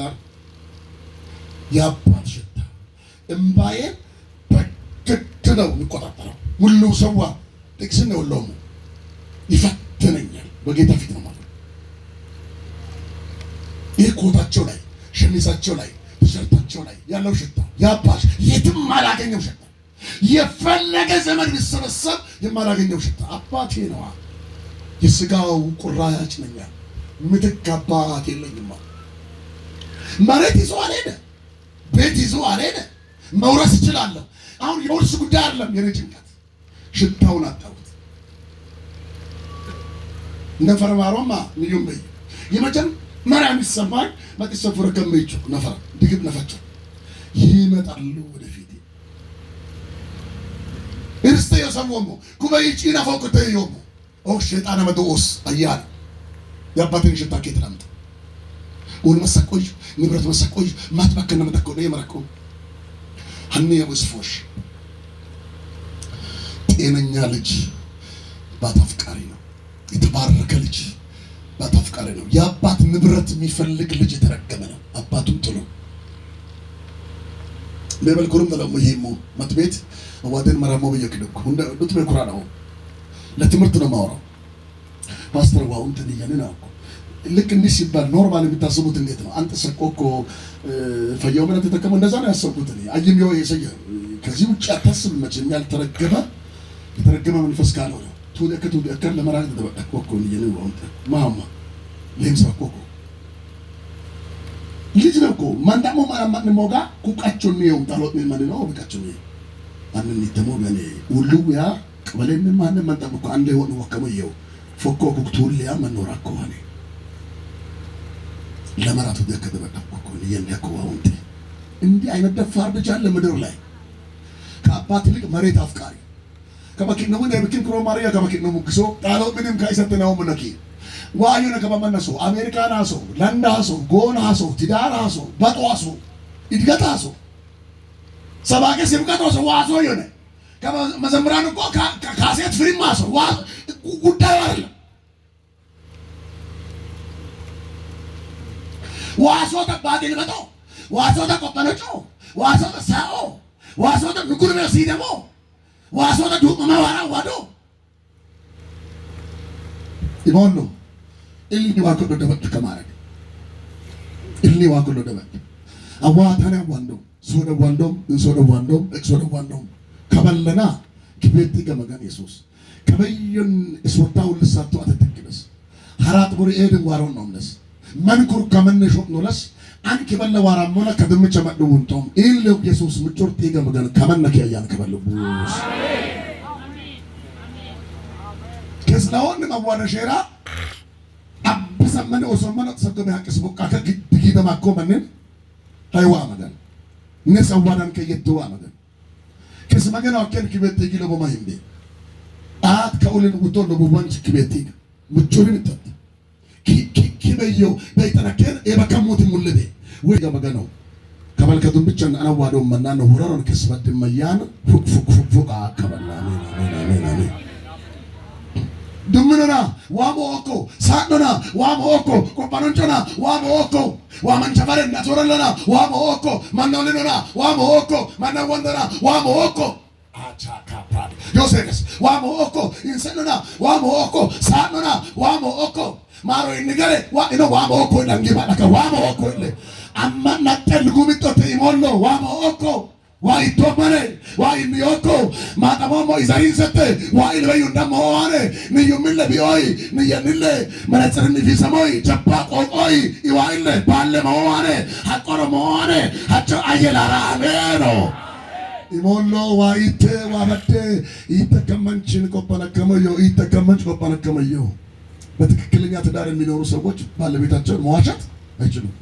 Speaker 1: የአባት ሽታ እምባዬ በግድ ነው የሚቆጣጠረው። ሁሉ ሰዋ ጥቅስ ነው ለሙ ይፈትነኛል። በጌታ ፊት ነው ማለት ይህ ኮታቸው ላይ ሸሚዛቸው ላይ ቲሸርታቸው ላይ ያለው ሽታ የአባት የትም አላገኘው ሽታ የፈለገ ዘመን ቢሰበሰብ የማላገኘው ሽታ አባቴ ነው። የስጋው ቁራጭ ነኝ። ምትክ አባት የለኝም። መሬት ይዞ አልሄደ፣ ቤት ይዞ አልሄደ። መውረስ እችላለሁ። አሁን የውርስ ጉዳይ አይደለም የኔ ጭንቀት። ሽታውን አጣሁት። ነፈርማሮማ ሚሊዮን በይ የመጀመሪያ የሚሰማኝ መጥሰፈረ ከመይቹ ነፈር ድግብ ነፈቸው ይመጣሉ ወደፊት እርስተ የሰሞሙ ኩበይጪ ነፈቁተ ይዮሙ ኦክ ሸይጣን መዶስ አያል ያባትን ሽታ ከትላምጥ ወል መሰቆይ ንብረት መሰቆይ ማትባከነ መተኮ ነው የመረኮ ሀኒ የወስፎሽ ጤነኛ ልጅ ባታፍቃሪ ነው። የተባረከ ልጅ ባታፍቃሪ ነው። የአባት ንብረት የሚፈልግ ልጅ የተረገመ ነው። አባቱን ጥሎ ለበልኩሩም ተለሙ ይሄሙ መጥቤት ወደን መራሞ በየክልኩ እንደ ዱት በኩራ ነው። ለትምህርት ነው ማወራው። ፓስተር ዋው እንትን ይያነና እኮ ልክ እንዲህ ሲባል ኖርማል የሚታስቡት እንዴት ነው? አንተ ሰቆኮ ፈየው ምን ተተከመው እንደዛ ነው ያሰብኩት እኔ አይም ይው የሰየ ከዚህ ውጭ አታስብ መቼም ያልተረገመ የተረገመ መንፈስ ካለው ነው ቱደከቱ ደከር ለመራቅ ተበቀቆ ይየነው ወንተ ማማ ለምሳ ኮኮ ልጅ ነው እኮ ማንዳሞ ማራማን ሞጋ ኩቃቸው ነው ታሎት ምን ማለት ነው በቃቸው ነው አንን ይተሞ ገኔ ሁሉ ያ ቀበሌን ማን ማንዳሞ እኮ አንዴ ሆኖ ወከመየው ፎኮ ኩክቱልያ መኖር አከዋኔ ለመራቱ ደከተ በቃቆ ይየነኮ ወንተ እንዲህ አይነት ደፋር ልጅ አለ ምድር ላይ ከአባት ይልቅ መሬት አፍቃሪ ከበኪነው ነው በኪን ክሮማሪያ ከበኪነው ሙክሶ ጣለው ምንም ካይሰተናው ምነኪ ዋዩ ነከበመነሱ አሜሪካናሶ ለንዳሶ ጎናሶ ትዳራሶ በጧሶ ይድገታሶ ሰባገ ሲብቀቶሶ ዋሶ ይሆነ ከመዘምራን እኮ ካሴት ፍሪማሶ ጉዳዩ አይደለም። ዋሶ ተባዲል በቶ ዋሶ ተቆጠነጮ ዋሶ ተሳኦ ዋሶ ተጉር በሲደሞ ዋሶ ተዱቅ መዋራ ዋዶ ይቦሉ እልኒ ዋኩሎ ደበት ከማረግ እልኒ ዋኩሎ ደበት አዋታና ዋንዶ ሶደ ዋንዶም እንሶደ ዋንዶም እክሶደ ዋንዶም ከበለና ክቤት ገመገን ኢየሱስ ከበየን እስወታው ልሳቱ አተተክለስ ሐራት ቡሪ ኤድን ዋሮን ነውነስ መንኩር ከመነሾ ነውለስ አንክ በለ ዋራሞና ከደምቸ መድውንቶም ኢለው ኢየሱስ ምቾርት ገመገን ከመነከ ያያን ከበለቡስ ከስላውን ማዋረሸራ አብሰመነ ወሰመነ ተሰከመ ያቀስ ቦቃ ከግድጊ ደማኮ ማንን ሃይዋ ማገን ነሰዋናን ከየተዋ ማገን ከስማገና ወከን ክቤት ይግለ በማይምዴ አት ከኡልን ጉቶ ለቡባን ክቤት ይግ ምቾርን ተት በየው በይተነከር የበከሙት ሙልቤ ወይ ገመገነው ከመልከቱን ብቻ አናዋደው መናነ ሁራውን ከስበድ መያን ፉቅ ፉቅ ፉቅ ፉቅ አከበላ አሜን dumminona wamo oko sadona wamo oko kopanonchona wamo oko wamanchafare natoralana wamo oko manolina wamo oko manawandana wamo oko achaka prad Yosefes wamo oko insenona wamo oko sadona wamo oko maro inigare wamo oko nangiba naka wamo oko ile amma natel gumitote imollo wamo oko Wai tomare, wai mioko, matamomo izarinzete, wai leyu ndamoane, ni yumile bioi, ni yanile, manetsere ni visamoi, chapako oi, iwaile, palle moane, hakoro moane, hacho ayelara ameno. Imollo waite, wabate, ita kamanchin kopana kamayo, ita kamanch kopana kamayo. በትክክለኛ ትዳር የሚኖሩ ሰዎች ባለቤታቸውን መዋሸት አይችሉም።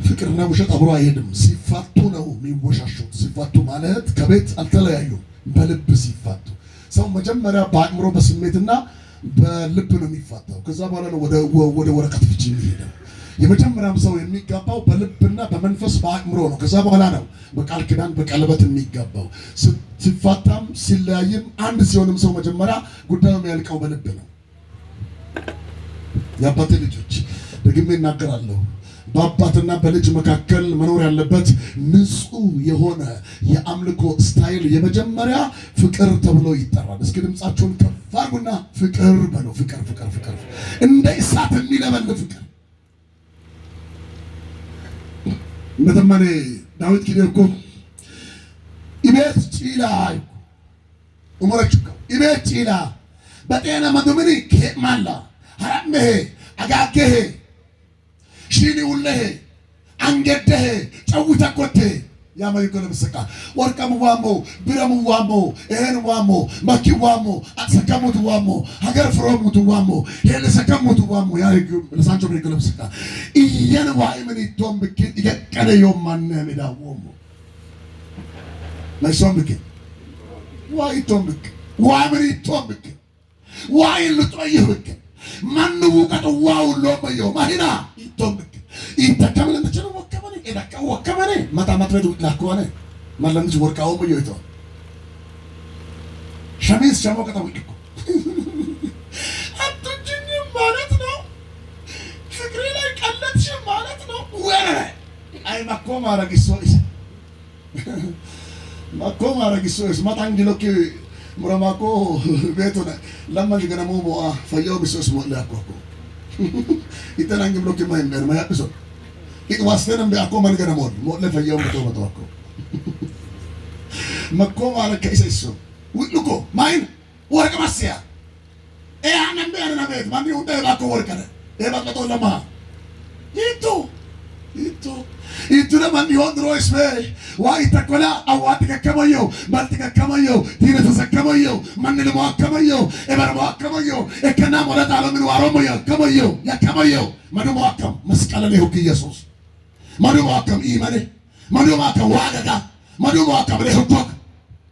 Speaker 1: ፍቅርና ውሸት አብሮ አይሄድም። ሲፋቱ ነው የሚወሻሹት። ሲፋቱ ማለት ከቤት አልተለያዩም፣ በልብ ሲፋቱ። ሰው መጀመሪያ በአእምሮ በስሜትና በልብ ነው የሚፋታው። ከዛ በኋላ ነው ወደ ወረቀት ፍቺ የሚሄደው። የመጀመሪያም ሰው የሚጋባው በልብና በመንፈስ በአእምሮ ነው። ከዛ በኋላ ነው በቃል ኪዳን በቀለበት የሚጋባው። ሲፋታም ሲለያይም አንድ ሲሆንም ሰው መጀመሪያ ጉዳዩ የሚያልቀው በልብ ነው። የአባቴ ልጆች ደግሜ እናገራለሁ፣ በአባትና በልጅ መካከል መኖር ያለበት ንጹህ የሆነ የአምልኮ ስታይል የመጀመሪያ ፍቅር ተብሎ ይጠራል። እስኪ ድምጻችሁን ከፍ አድርጉና ፍቅር በሉ። ፍቅር ፍቅር ፍቅር እንደ እሳት የሚለበልብ ፍቅር። በተማኔ ዳዊት ኪደኮ ኢቤት ጪላ ኡመረችኮ ኢቤት ጪላ በጤና መዱምኒ ከማላ ሐራምሄ አጋገሄ ሺኒ ውለሄ አንገደሄ ጨውተ ኮቴ ያማይኮ ለምሰቃ ወርቀም ዋሞ ብረም ዋሞ እህን ዋሞ ማኪ ዋሞ አሰከሙት ዋሞ ሀገር ፍሮሙት ዋሞ ሄለ ሰከሙት ዋሞ ያይጉ ለሳንቾ ብሪኮ ለምሰቃ ኢየን ዋይምን ይቶም ብክ ይቀቀለ የማነ መዳወሞ ማይሶም ብክ ዋይ ቶም ብክ ዋይምን ይቶም ብክ ዋይ ልጦይህ ብክ ማን ወቀጠዋው ሎመዮ ማሂና ይቶምክ ይተከመለ መቸነ ወከመነ እዳካ ወከመነ ማታ ማትረዱ ላኮነ ማለምጅ ወርቃው መዮ ይቶ ሸሚዝ ሸሞቀታው ይቆ አጥጅኝ ማለት ነው። ፍቅሬ ላይ ቀለጥሽ ማለት ነው። ወረ አይ ማኮማ ረግሶስ ማኮማ ረግሶስ ማታንግሎኪ ሙራማኮ ቤቱነ ለማጅ ገነሞ ቦአ ፈያው ቢሶስ ሞላኮ ይተናንግ ብሎክ ማይንበር ማያብሶ ይዋስተንም ቢያኮ ማን ገነሞ ሞለ ፈያው መተወተወኮ መኮ ማረከ ይሰይሶ ውልኮ ማይን ወርቅ ማስያ አነም ቢያና ቤት ማን ይሁን ባኮ ወርቀነ ባቀቶ ለማ ይቱ ለማን ይሆን ድሮይስ ዋይ ተቆላ አዋት ከከመዮ ባልት ከከመዮ ዲነ ተሰከመዮ ማን ለማከመዮ እበር ማከመዮ እከና ሞላታ ለምን ዋሮመዮ ከመዮ ያከመዮ ማዱ ማከም መስቀል ላይ ሁክ ኢየሱስ ማዱ ማከም ኢማኔ ማዱ ማከም ዋጋጋ ማዱ ማከም ላይ ሁክ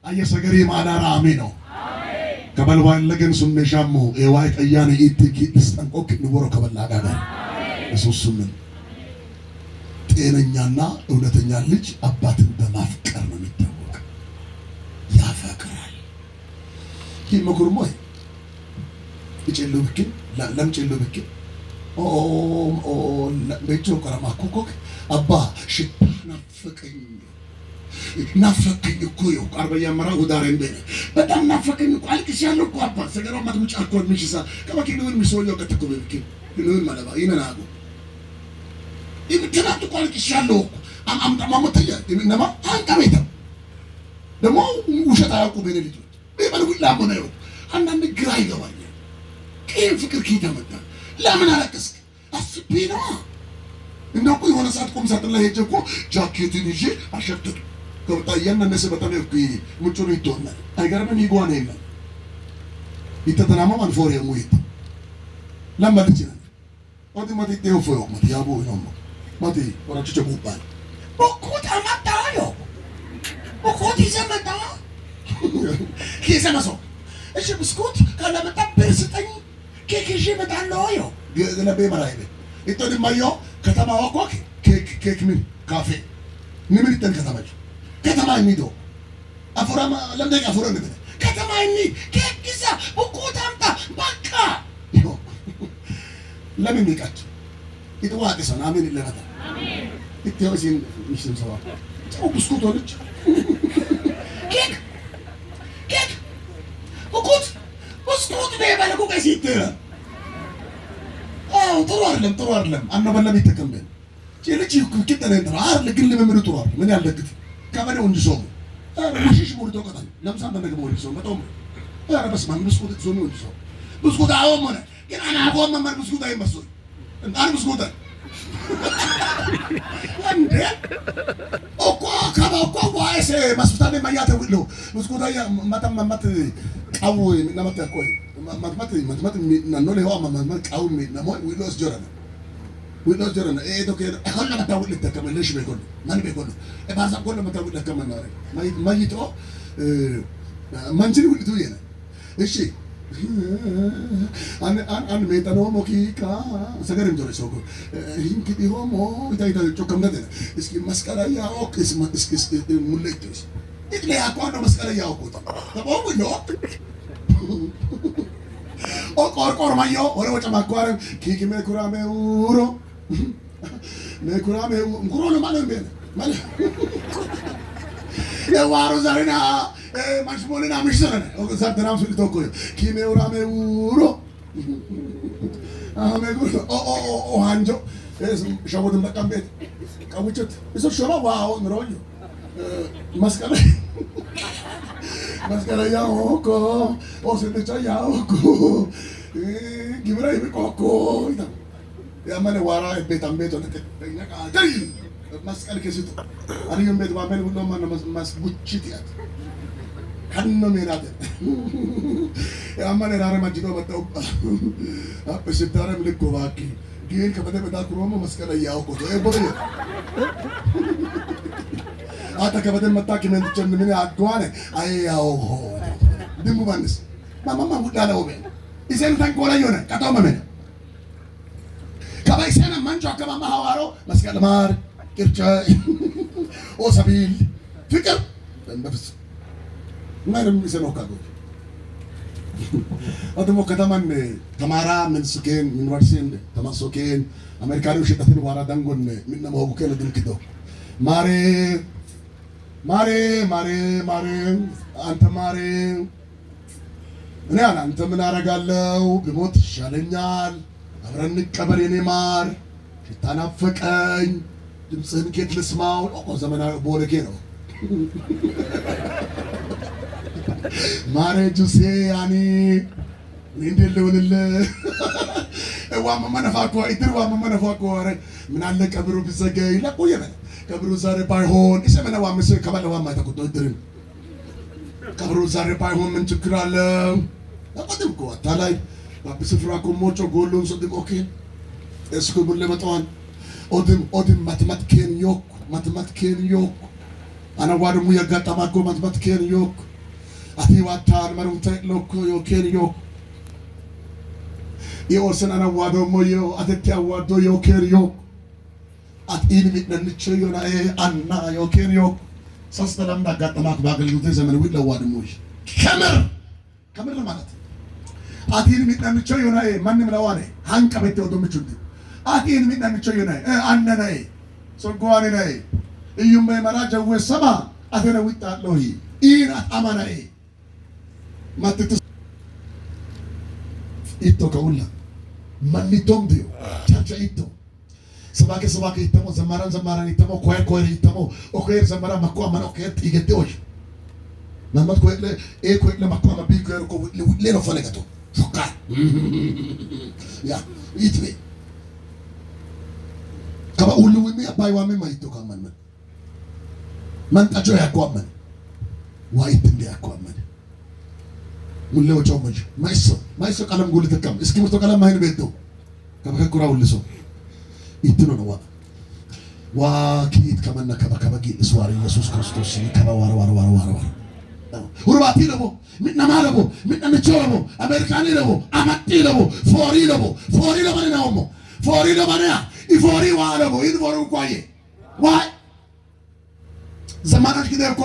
Speaker 1: አየሰገሪ ማዳራ አሜን አሜን ከበልዋን ለገን ሱሜሻሙ ኤዋይ ቀያኔ ኢትኪ ተስጠንቆክ ንወሮ ከበላ ጋጋ ኢየሱስ ምን ጤነኛና እውነተኛ ልጅ አባትን በማፍቀር ነው የሚታወቅ። ያፈቅራል። ይመኩርሞይ ይጨሉ ብክ ለምጨሉ ብክ ለምጨ ቀረማ ኮኮክ አባ ሽታ ናፈቀኝ እኮ ይው አርበያ መራ ወዳረን በነ በጣም ናፈቀኝ እኮ አልቅሻለሁ እኮ አባ ሰገራው ማጥሙጫ እኮ ምንሽሳ ከመኪኑን ሚሶልዮ ከተኮ ብክ ለምን ማለባ ይነናጉ ይብትናት እኮ አልቅሻለሁ እኮ አምጣማሞተያ እንማ አንቀቤታ ደግሞ ውሸት አያውቁ በኔ ልጆች በልጉላ ሆነ ነው። አንዳንድ ግራ ይገባኛል። ቅን ፍቅር ኪታ መጣ ለምን አለቀስክ? አስቤ ነው እንደው እኮ የሆነ ሰዓት ቆም ሳጥን ላይ ሄጄ እኮ ጃኬቱን ይዤ አሸተቱ ከወጣ ያነነሰ በጣም እኮ ሙጮ ነው ይተውና አይገርምም? ይጓና የለም ይተተናማ ማንፎር የሙይት ለማለት ይችላል ወዲ ማቲ ቴው ፎዮ ማቲ ያቦ ነው ማቲ ወራጭ ጨቡባል ቦኮታ ማታዮ ቦኮቲ ዘመታ ከሰማሶ እሺ ብስኩት ካለመጣ በስጠኝ ኬክ ይዤ እመጣለሁ። ገለቤ መራይቤ ኢቶዲ ማዮ ከተማ ወቆክ ኬክ ምን ካፌ ንምን ይተን ከተማች ከተማ የሚዶ አፎራማ ለምደኛ አፎራ ነው ከተማ የሚ ኬክ ግዛ በቆታምጣ በቃ ለምን ይቃች ይተዋደ ሰው አሜን ይለፈታ አሜን ይተወሲን ምሽም ሰው ጨው ብስኩት ሆነች ኬክ ብስኩት በባለቁ ከሲት ጥሩ አይደለም አናበለም ይተከምበል ልጅ ክተነ እንት አር ለግል ለመምሩ ጥሩ አይደለም ምን ያለግት ከበደው እንዲሶም ሙሽሽ ሙሉ ተቆጣ ለምሳም በነገም ወዲሶ በጣም በስማም ብስኩት ዞኑ እንዲሶ ብስኩት አሁን ሆነ ግን አና አቆም መመር ብስኩት አይመስል አንድ ብስኩት አንዴ እኮ ዋይስ ማስፍታኔ ማያተ ሁሉ ብስኩት ማተማማት ቃው ነመተ ቆይ ማትማት ነው ለዋ ማትማት ቃው ነው ዊሎስ ጆረና ዶክ አሁን ለማታው ልተከመለሽ በኮል ማን በኮል ባዛ ኮል ለማታው ልተከመና ማይቶ ማንቺ ሁሉ ይሄ እሺ አን ሜታኖ ሞኪካ ሰገረም ጆረ ሶኮ እንግዲህ ሆሞ ታይታ ጮከምነት እስኪ መስቀላያ ኦክስ ሙለክስ ኢትለ አቋን መስቀላያ ኦኮታ ተቦም ነው ኦቆርቆር ማዮ ወረ ወጨ ማቋረ ኪኪ መኩራሜ ኡሮ መኩራሜ እንኩሮ ነው ማለት የዋሩ ዛሬና ማሽሞልና ምሽሰነ ዛርተናም ፍልቶ እኮ ኪሜውራሜ ኡሮ አሜጉ ሃንጆ ሻቦትን በቃም ቤት ቀውጭት እሱ ሾማ ዋው ምሮኝ መስቀለ ያውኮ ኦስልቻ ያውኮ ግብረ ይቆኮ ያማነ ዋራ ቤታም ቤት ወለተ በእኛካ ታይ መስቀል ከሲቱ አሪም ቤት ባመል ሁሉ ማን መስቡችት ያት ከነ ሜራተ ያማነ ራረ ማጅዶ መጣው አበሽታረም ልኮ ባኪ ግን ከበደ በዳ ኩሮሞ መስቀለ ያውኮ ቦይ አታ ከበደ መጣኪ ምን ትጨን ምን አጓነ አያው ድሙ ባንስ ማማማ ጉዳላ ወበ ኢሰን ታንቆላ ይሆነ ቀጣው መመነ ከባይሰና ማንጆ ከማማ ሐዋሮ መስቀል ማር ቅርጫ ኦሰቢል ፍቅር በንበስ ማንም ይሰነው ካጎ አደሞ ከተማን ተማራ ምን ስኬን ዩኒቨርሲቲ ተማሶኬን አሜሪካኑ ሽጣትን ዋራ ዳንጎን ምን ነው ከለ ድንክዶ ማሬ አንተ ማሬ እኔ አንተ ምን አረጋለው ብሞት ይሻለኛል አብረን እንቀበር የኔ ማር ሽታናፈቀኝ ድምፅህን ኬት ልስማው ዘመናዊ ቦለኬ ነው ማሬ ጁሴ ያኒ እንዴት ልሆንልህ ዋማ መነፋቆ ኢድር ዋማ መነፋቆ አረ ምን አለ ቀብሩ ቢዘገይ ለቆየ በለ ቀብሩ ዛሬ ባይሆን እሰመና ዋምስ ከበለዋ ማይተቆጦ ኢድርን ቀብሩ ዛሬ ባይሆን ምን ችግር አለ አቆጥም እኮ አታላይ በስፍራ ኮሞቾ ጎሎን ሰድም ኦኬ እስኩ ቡለ መጣን ኦድም ማትማትኬን ዮክ አና ዋድሙ ያጋጣማኮ ማትማትኬን ዮክ አቲ ዋታን መሩም ተሎኮ ዮኬን ዮክ የኦርሰን አና ዋዶሞ ዮ አተቲ አዋዶ ዮኬን ዮክ አቲን ቢደንቸ ዮና አና ዮኬን ዮክ ሰስተላም ያጋጣማክ ባገልግሎት ዘመን ወድለዋድሞሽ ከምር ማለት አቲን ቢደንቸ ዮና ማንም ለዋኔ አንቀበተ ወዶምቹት አቲን ቢደንቸ ዮና አነናይ ሶጓኔ ናይ እዩም በመራጀ ወሰማ አተነ ወጣለይ ኢራ አማናይ ማትት ኢቶ ከውላ ማኒቶም ዲዮ ቻቻ ኢቶ ሰባከ ኢተሞ ዘማራን ኢተሞ ኮይ ኢተሞ ኦኮር ዘማራ ማኳ ማን ኦከር ይገደውሽ ማማት ኮይ ለማኳ ቢኮር ኮ ለሎ ፈለጋቶ ሹካ ያ ኢትቤ ከባ ሁሉ ወሚ አባይዋሜ ማይቶ ካማን መንጣጆ ያቋመን ዋይት እንደ ያቋመን ሙሌው ጮመጅ ማይሶ ቀለም ጉል ተከም እስኪ ምርቶ ቀለም ማይን ቤቶ ከበከኩራ ሁሉ ይትኖ ነው ዋኪት ከመና ከበከበጊ እስዋር ኢየሱስ ክርስቶስ ከበዋር ዋር ሁርባቲ ለቦ ምንማ ለቦ ምንነቾ ለቦ አሜሪካኒ ለቦ አማቲ ለቦ ፎሪ ለቦ ነው ፎሪ ለማንያ ኢፎሪ ዋለቦ ኢፎሪ ቋዬ ዋይ ዘመናች ግን እኮ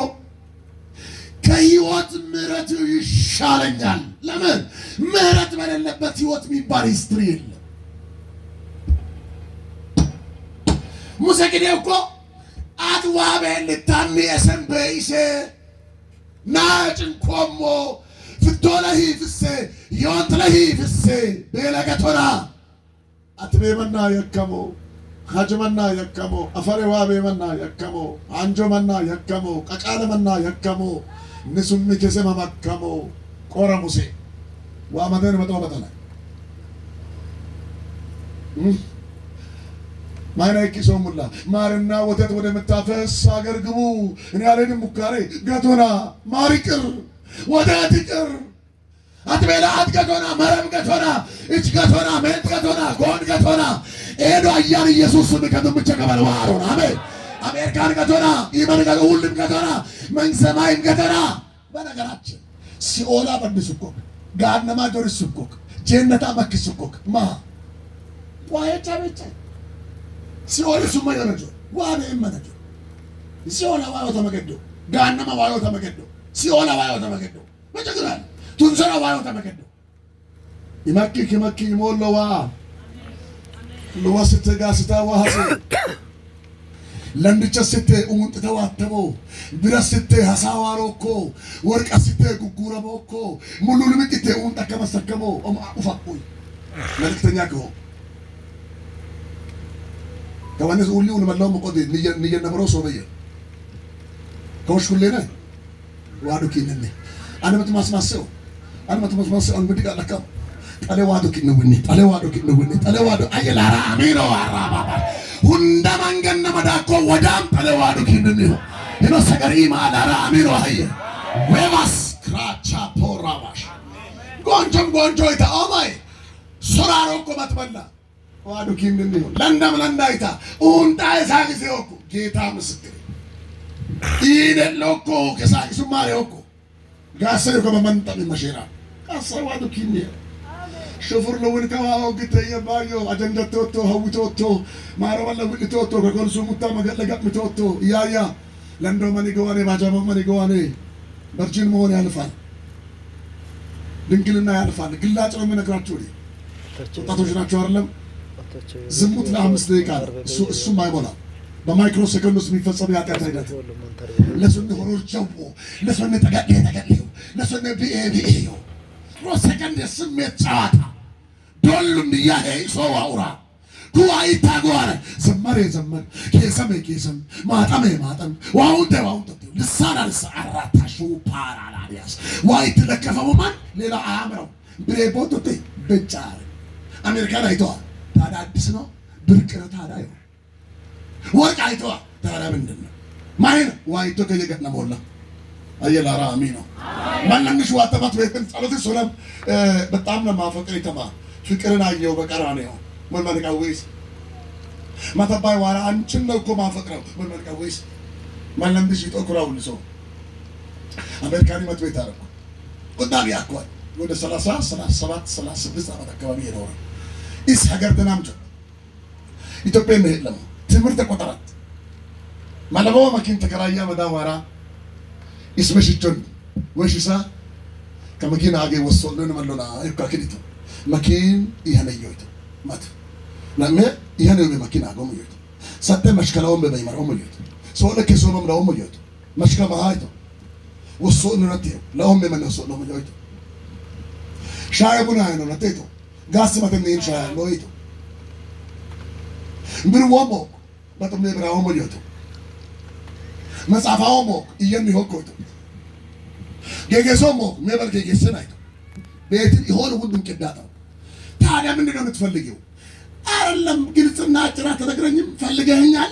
Speaker 1: ከህይወት ምህረት ይሻለኛል። ለምን ምህረት በሌለበት ህይወት የሚባል ሂስትሪ የለም። ሙሴ ግን እኮ አትዋበ ለታሚየሰን በይሴ ናጭንኮሞ ፍቶለሂ ፍሴ ዮንትለሂ ፍሴ ቤለገቶና አትቤመና የከሞ ሀጅመና የከሞ አፈሬዋቤመና የከሞ አንጆመና የከሞ ቀቃለመና የከሞ ንሱሚ ከሰማ መከሞ ቆረ ሙሴ ዋመደን መጣው በተና ማይናይኪ ሶሙላ ማርና ወተት ወደ መታፈስ አገር ግቡ። እኔ አልሄድም ሙካሬ ገቶና ማሪቅር ወተት ይቅር አትቤላ አትገቶና መረብ ገቶና እች ገቶና ሜት ገቶና ጎን ገቶና ኤዶ አያን ኢየሱስ ምከቱም ቸከበል ዋሮና አሜን አሜሪካን ገቶና ይመን ገቶ ሁሉም ገቶና መንሰማይም ገቶና በነገራችን ሲኦላ በድስኮ ጋነማ ጆርስኮ ጀነታ መክስኮ ማ ዋይታ ቤታ ሲኦል ሱማ ይረጆ ዋኔ መነጆ ሲኦል ዋዮ ተመገዶ ጋነማ ዋዮ ተመገዶ ሲኦል ዋዮ ተመገዶ መጨግራል ቱንሰራ ዋዮ ተመገዶ ይመኪ ሞሎዋ ለወስተ ጋስታ ዋሃሴ ለንድቸስተ ኡንት ተዋተቦ ብረስተ ሐሳዋሮኮ ወርቀስተ ጉጉረቦኮ ሙሉ ልምጥተ ኡንት ከመሰከሞ ኡፋቁይ መልክተኛ ከሆ ከዋነስ ሁሉ ለማለው መቆድ ንየነብሮ ሶበየ ከውሽ ሁሌና ዋዱ ኪነነ አንመት ማስማሰው አንበዲ ጋለካ ጠለዋዱ ኪነውኒ ጠለዋዱ አየላራ አሜሮ አራባባ ሁንዳ ማንገነ መዳኮ ወዳም ጠለዋዱ ኪነኒ ይኖ ሰገሪ ማላራ አሜሮ አየ ወባስ ክራቻ ፖራባሽ ጎንጆ ይታ ኦማይ ሶራሮ ቆመትበላ ዋዱ ኪንድን ነው ለንዳም ለንዳይታ ኡንታ ሳግሴውኩ ጌታ ምስክር ይደሎኮ ከሳግሱ ማሪውኩ ጋሰዩ ከመንጠም መሸራ ጋሰዩ ዋዱ ኪንኒ ሹፍር ለውን ከዋው ግተየ ባዮ አጀንደቶቶ ሀውቶቶ ማረወለ ውልቶቶ ከኮልሱ ሙታ መገለገጥ ምቶቶ ያያ ለንዶ ማኒጎዋኔ ባጃሞ ማኒጎዋኔ በርጂን መሆን ያልፋል፣ ድንግልና ያልፋል። ግላጭ ነው የምነግራችሁ። ወጣቶች ናቸው አይደለም? ዝሙት ለ5 ደቂቃ እሱም አይሞላም። በማይክሮ ሰከንድ ውስጥ የሚፈጸም የኃጢአት አይነት ለሱን ሆኖር ጀቦ ለሱን ተገደለው ለሱን ቢኤቢኤዮ ማይክሮ ሰከንድ የስሜት ጨዋታ ዶሉም ያሄ ሰው አውራ ጉዋይ ታጓረ ዘመሬ ዘመን ከሰም ማጣሜ ማጣም ዋውንተ ልሳና አራታሹ ፓራላዲያስ ዋይ ተለከፈው ማን ሌላ አያምረው ብሬቦቶቴ በጫር አሜሪካን አይተዋል። ታዲያ አዲስ ነው ብርቅ ነው። ታዲያ ይኸው ወርቅ አይተዋል። ታዲያ ምንድን ነው ማይን ዋይቶ ከየገና ሞላ አየላራ አሚኖ ማንንሽ ዋተባት ወይን ጸሎት ሶለም በጣም ነው ማፈቅር ይተማ ፍቅርን አየው በቀራኔው ምን መልካው ወይስ ማተባይ ዋራ አንቺን ነው እኮ ማፈቅረው ምን መልካው ወይስ ማንንሽ ይጦኩራው ልሶ አሜሪካን መጥቤት አረኩ ቁጣቢ ያኳይ ወደ 30 37 36 ዓመት አካባቢ የኖረ ኢስ ሀገር ተናምጆ ኢትዮጵያ ነው ትምህርት ተቆጠራት ማለባው ማኪን ተከራያ መዳዋራ ኢስመሽጆን ወሽሳ ከመኪና አገ ወሰልን ማለና ይካከሊቱ ማኪን ይሄነዮይቱ ማት ለምን ይሄነዮ ማኪና አገው መዮይቱ ሰጠ መሽከላው በበይመራው መዮይቱ ሶለከ ሶሎም ነው መዮይቱ መሽከማ ሃይቶ ወሰልን ነጥዩ ለኦም መነሶ ነው መዮይቱ ሻይ ቡና ነው ነጥዩ ጋስ ማተን ሻይ ሎይቱ ብር ወሞ በጣም ለብራው መዮይቱ መጻፋው ሞ ይየን ይሆኮቱ ገገሶሞ ሜበል ገገሰን አይቶ ቤት ይሆን ሁሉም ቅዳታ ታዲያ ምንድነው የምትፈልጊው? አይደለም ግልጽና አጭራ ተነግረኝም ፈልገኛል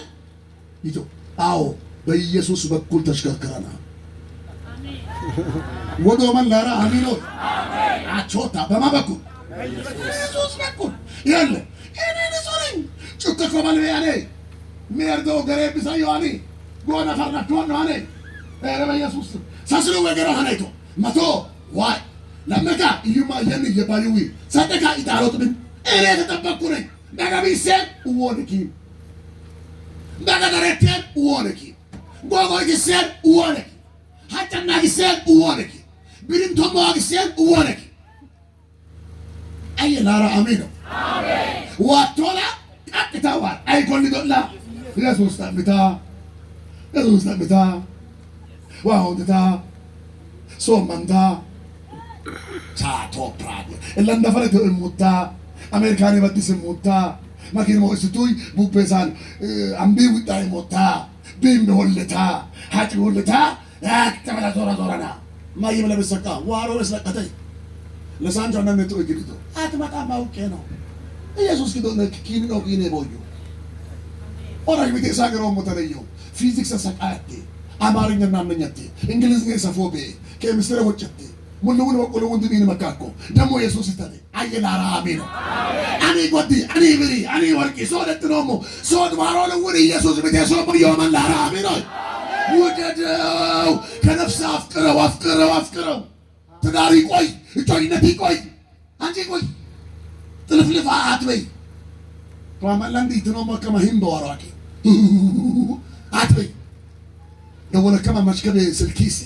Speaker 1: ይቶ አዎ በኢየሱስ በኩል ተሽከርከራና አሜን ወዶ ማላራ አሚኖ አሜን አቾታ በማበኩ በኢየሱስ በኩል ያለ እኔ ነኝ ጭከኮ ማለያኔ ሜርዶ ገሬ ቢሳዮኒ ጎና ፈራቶን ነው አኔ ረበ ኢየሱስ ሳስሩ ወገራ ሀናይቶ መቶ ዋይ ለመካ ይማ የን የባዩዊ ሰደካ ኢጣሮት ምን እኔ ተጠበቅኩ ነኝ Nagabisen uoneki. Nagadareten uoneki. Gogoygisen uoneki. Hatta nagisen uoneki. Birin tomagisen uoneki. Ay lara amino. Amen. Watola kapitawa ay kolli dolla. Jesus tabita. Jesus tabita. Wow dita. Somanda. Chato prade. Elanda fare to mutta. Amerikani badis mutta. Makin mo istuy bupesan ambi witai mutta. Bim holleta. Hati holleta. Aktamala zora zorana. Ma yimla bisaka. Waro islaqatay. ለሳንጆ ነነቱ እግሪቶ አትመጣ ማውቄ ነው ኢየሱስ ኪዶ ነኪኒ ነው ኪኒ ቦዩ ኦራይ ቢቴ ሳገሮ ሞተለዩ ፊዚክስ ሰቃቴ አማርኛ ናምነኛቴ እንግሊዝኛ ሰፎቤ ኬሚስትሪ ወጨቴ ሙሉውን ወቆሎ ወንድሚን መካኮ ደሞ ኢየሱስ ተለ አየላራ አሜን አኔ ጎዲ አኔ ብሪ አኔ ወርቂ ሶደት ነውሞ ሶድ ማሮለ ወሪ ኢየሱስ ቢቴ ሶሞ ይወማላራ አሜን ወደደው ከነፍስ አፍቅረው ትዳሪ ቆይ እጮኝነት ቆይ አንቺ ቆይ ጥልፍልፋ አትበይ ከማላንዲ ትኖማ ከማሂም በወራቂ አትበይ ደወለ ከማ ማሽከበ ስልኪስ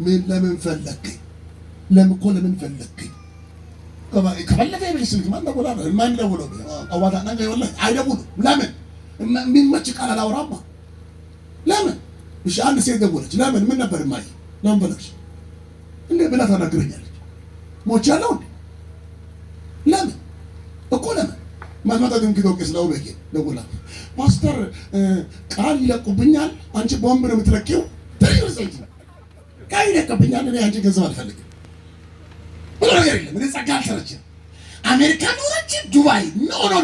Speaker 1: ምን ለምን ፈለክ ለምን ፈለክ ከፈለከ ይብልስልክ ማን ደወላ ማን ደወሎ አዋዳ ነገ ይወላ አይደውሉ ለምን ምን መች ቃል አላወራማ ለምን እሺ አንድ ሴት ደወለች ለምን ምን ነበር ማይ ለምን ፈለክሽ እንደ ብላ ተናግረኛለች ሞቻለሁ ለምን እኮ ለምን ማማጣቱን ኪዶቅስ ነው በቂ ደውላ ፓስተር ቃል ይለቁብኛል አንቺ ቦምብ ነው የምትለቂው ትሪውሰንት ቃል ይለቁብኛል እኔ አንቺ ገንዘብ አልፈልግም ብሎ ነገር የለም እኔ ጸጋ አልሰረችም አሜሪካ ኖረች ዱባይ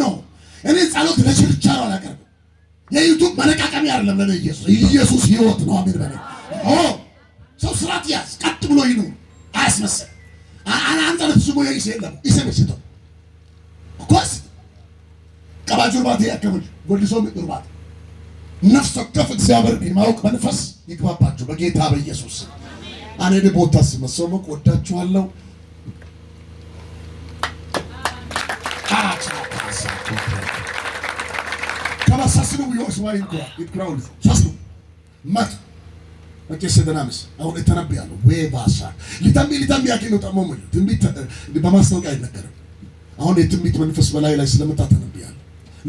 Speaker 1: ኖ እኔ ጸሎት ለችርቻሮ አላቀርብም የዩቲዩብ መለቃቀሚያ አይደለም ለኔ ኢየሱስ ህይወት ነው አሜን በኔ ሰው ስራት ያዝ ቀጥ ብሎ ይኑር አያስመስል አንተ ለተስሞ ይሰለም ይሰበስቶ ኮስ ቀባጁርባት ያከብር ጎልሶ ምጥርባት ነፍስ ወከፍ እግዚአብሔር ቢማውቅ መንፈስ ይግባባችሁ በጌታ በኢየሱስ አኔ ደቦታስ መሰሞክ ወዳችኋለሁ ከማሳስሉ ይወስዋይ ይክራውል ሳስሉ ማት መከሰደናምስ አሁን ተነብያለሁ ወባሳ ሊታም ያኪነው ተሞሙል ትንቢት በማስታወቂያ አይነገርም አሁን የትንቢት መንፈስ በላይ ላይ ስለመጣተነብያለሁ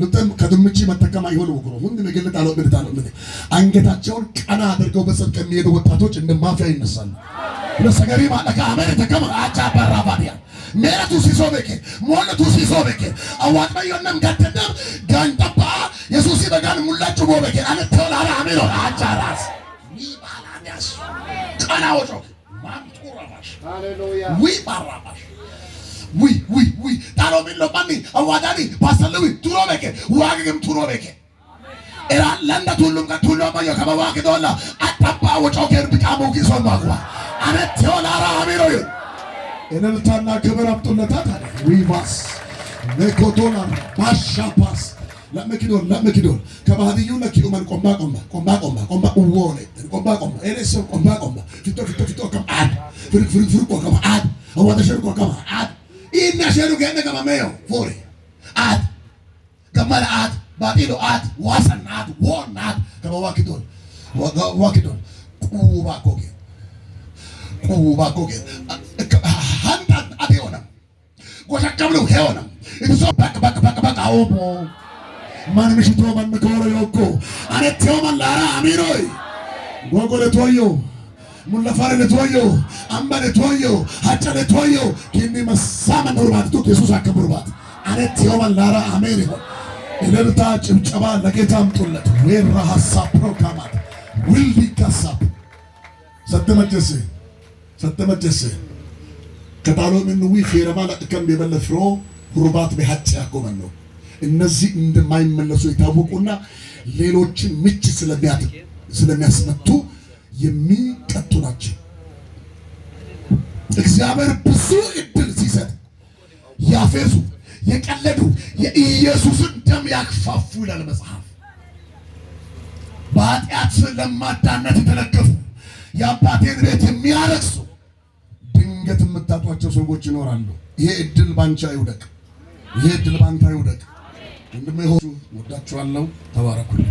Speaker 1: ልጠም ከድምጪ መተከማ ይሆን ወግሮ ሁሉ ነገር ታለው ምን አንገታቸውን ቀና አድርገው በጽድቅ የሚሄዱ ወጣቶች እንደ ማፊያ ይነሳሉ ለሰገሪ ማለካ አመረ ተከማ አቻ ባራባዲያ ሜራቱ ሲሶበከ ሞለቱ ሲሶበከ አዋጥማ የለም ጋተደም ጋንጣባ ኢየሱስ ይበጋን ሙላጭ ቦበከ አለ ተላራ አሜሮ አቻራስ ይባላኛስ ቀናዎቹ ማምጡራባሽ ሃሌሉያ ዊ ባራባሽ ዊ ታሎ ሚሎባኒ አዋዳኒ ፓስተልዊ ቱሮበከ ዋግም ቱሮበከ ኤራ ለንዳ ቱሉም ከቱሉም ባዮ ከበዋከ ዶላ አጣባ ወጮ ከርብቃሙ ኪሶማጓ አነ ተላራ አሜሮ እነልታና ክብር አምጡለታ ታዲያ ዊባስ ለኮቶና ባሻፓስ ለመኪዶን ከባህዲዩ ለኪዩ ማን ቆምባ ወole ቆምባ ኤሌሶ ቆምባ ፊቶ ከማድ ፍርፍር ከማድ አዋዳ ሸርቆ ከማድ ኢና ሸሩ ገነ ከማመዮ ፎሪ አድ ከማል አድ ባጢሎ አድ ዋሰን አድ ወን አድ ከዋኪዶን ቁባ ኮጌ 한단 아데오나 고작감로 해오나 이서 바카바카 아오모 만미시토 만미코로요코 아네 테오만 라라 아미로이 고고레 토요 물라파레 토요 암바레 토요 하차레 토요 김미 마사만 노르ባት 또 ኢየሱስ አከብሩባት አኔ teoman ላራ አሜን እነርታ ጭብጨባ ለጌታ አምጡለት ወራ ሐሳብ ፕሮግራማት will be kasap ሰተመጀሰ ከታሎ ምን ዊ ፌረማ ለከም በበለፍሮ ሁሩባት በሐጭ ያቆመን እነዚህ እንደማይመለሱ የታወቁና ሌሎችን ምች ስለሚያስመቱ የሚቀጡ ናቸው። እግዚአብሔር ብዙ እድል ሲሰጥ ያፌዙ የቀለዱ የኢየሱስን ደም ያክፋፉ ይላል መጽሐፍ። በኃጢአት ለማዳነት የተለከፉ የአባቴን ቤት የሚያረክሱ ድንገት የምታጧቸው ሰዎች ይኖራሉ። ይሄ እድል ባንቺ አይውደቅ። ይሄ እድል ባንተ አይውደቅ። ወንድሜ ሆይ ወዳችኋለሁ። ተባረኩልኝ።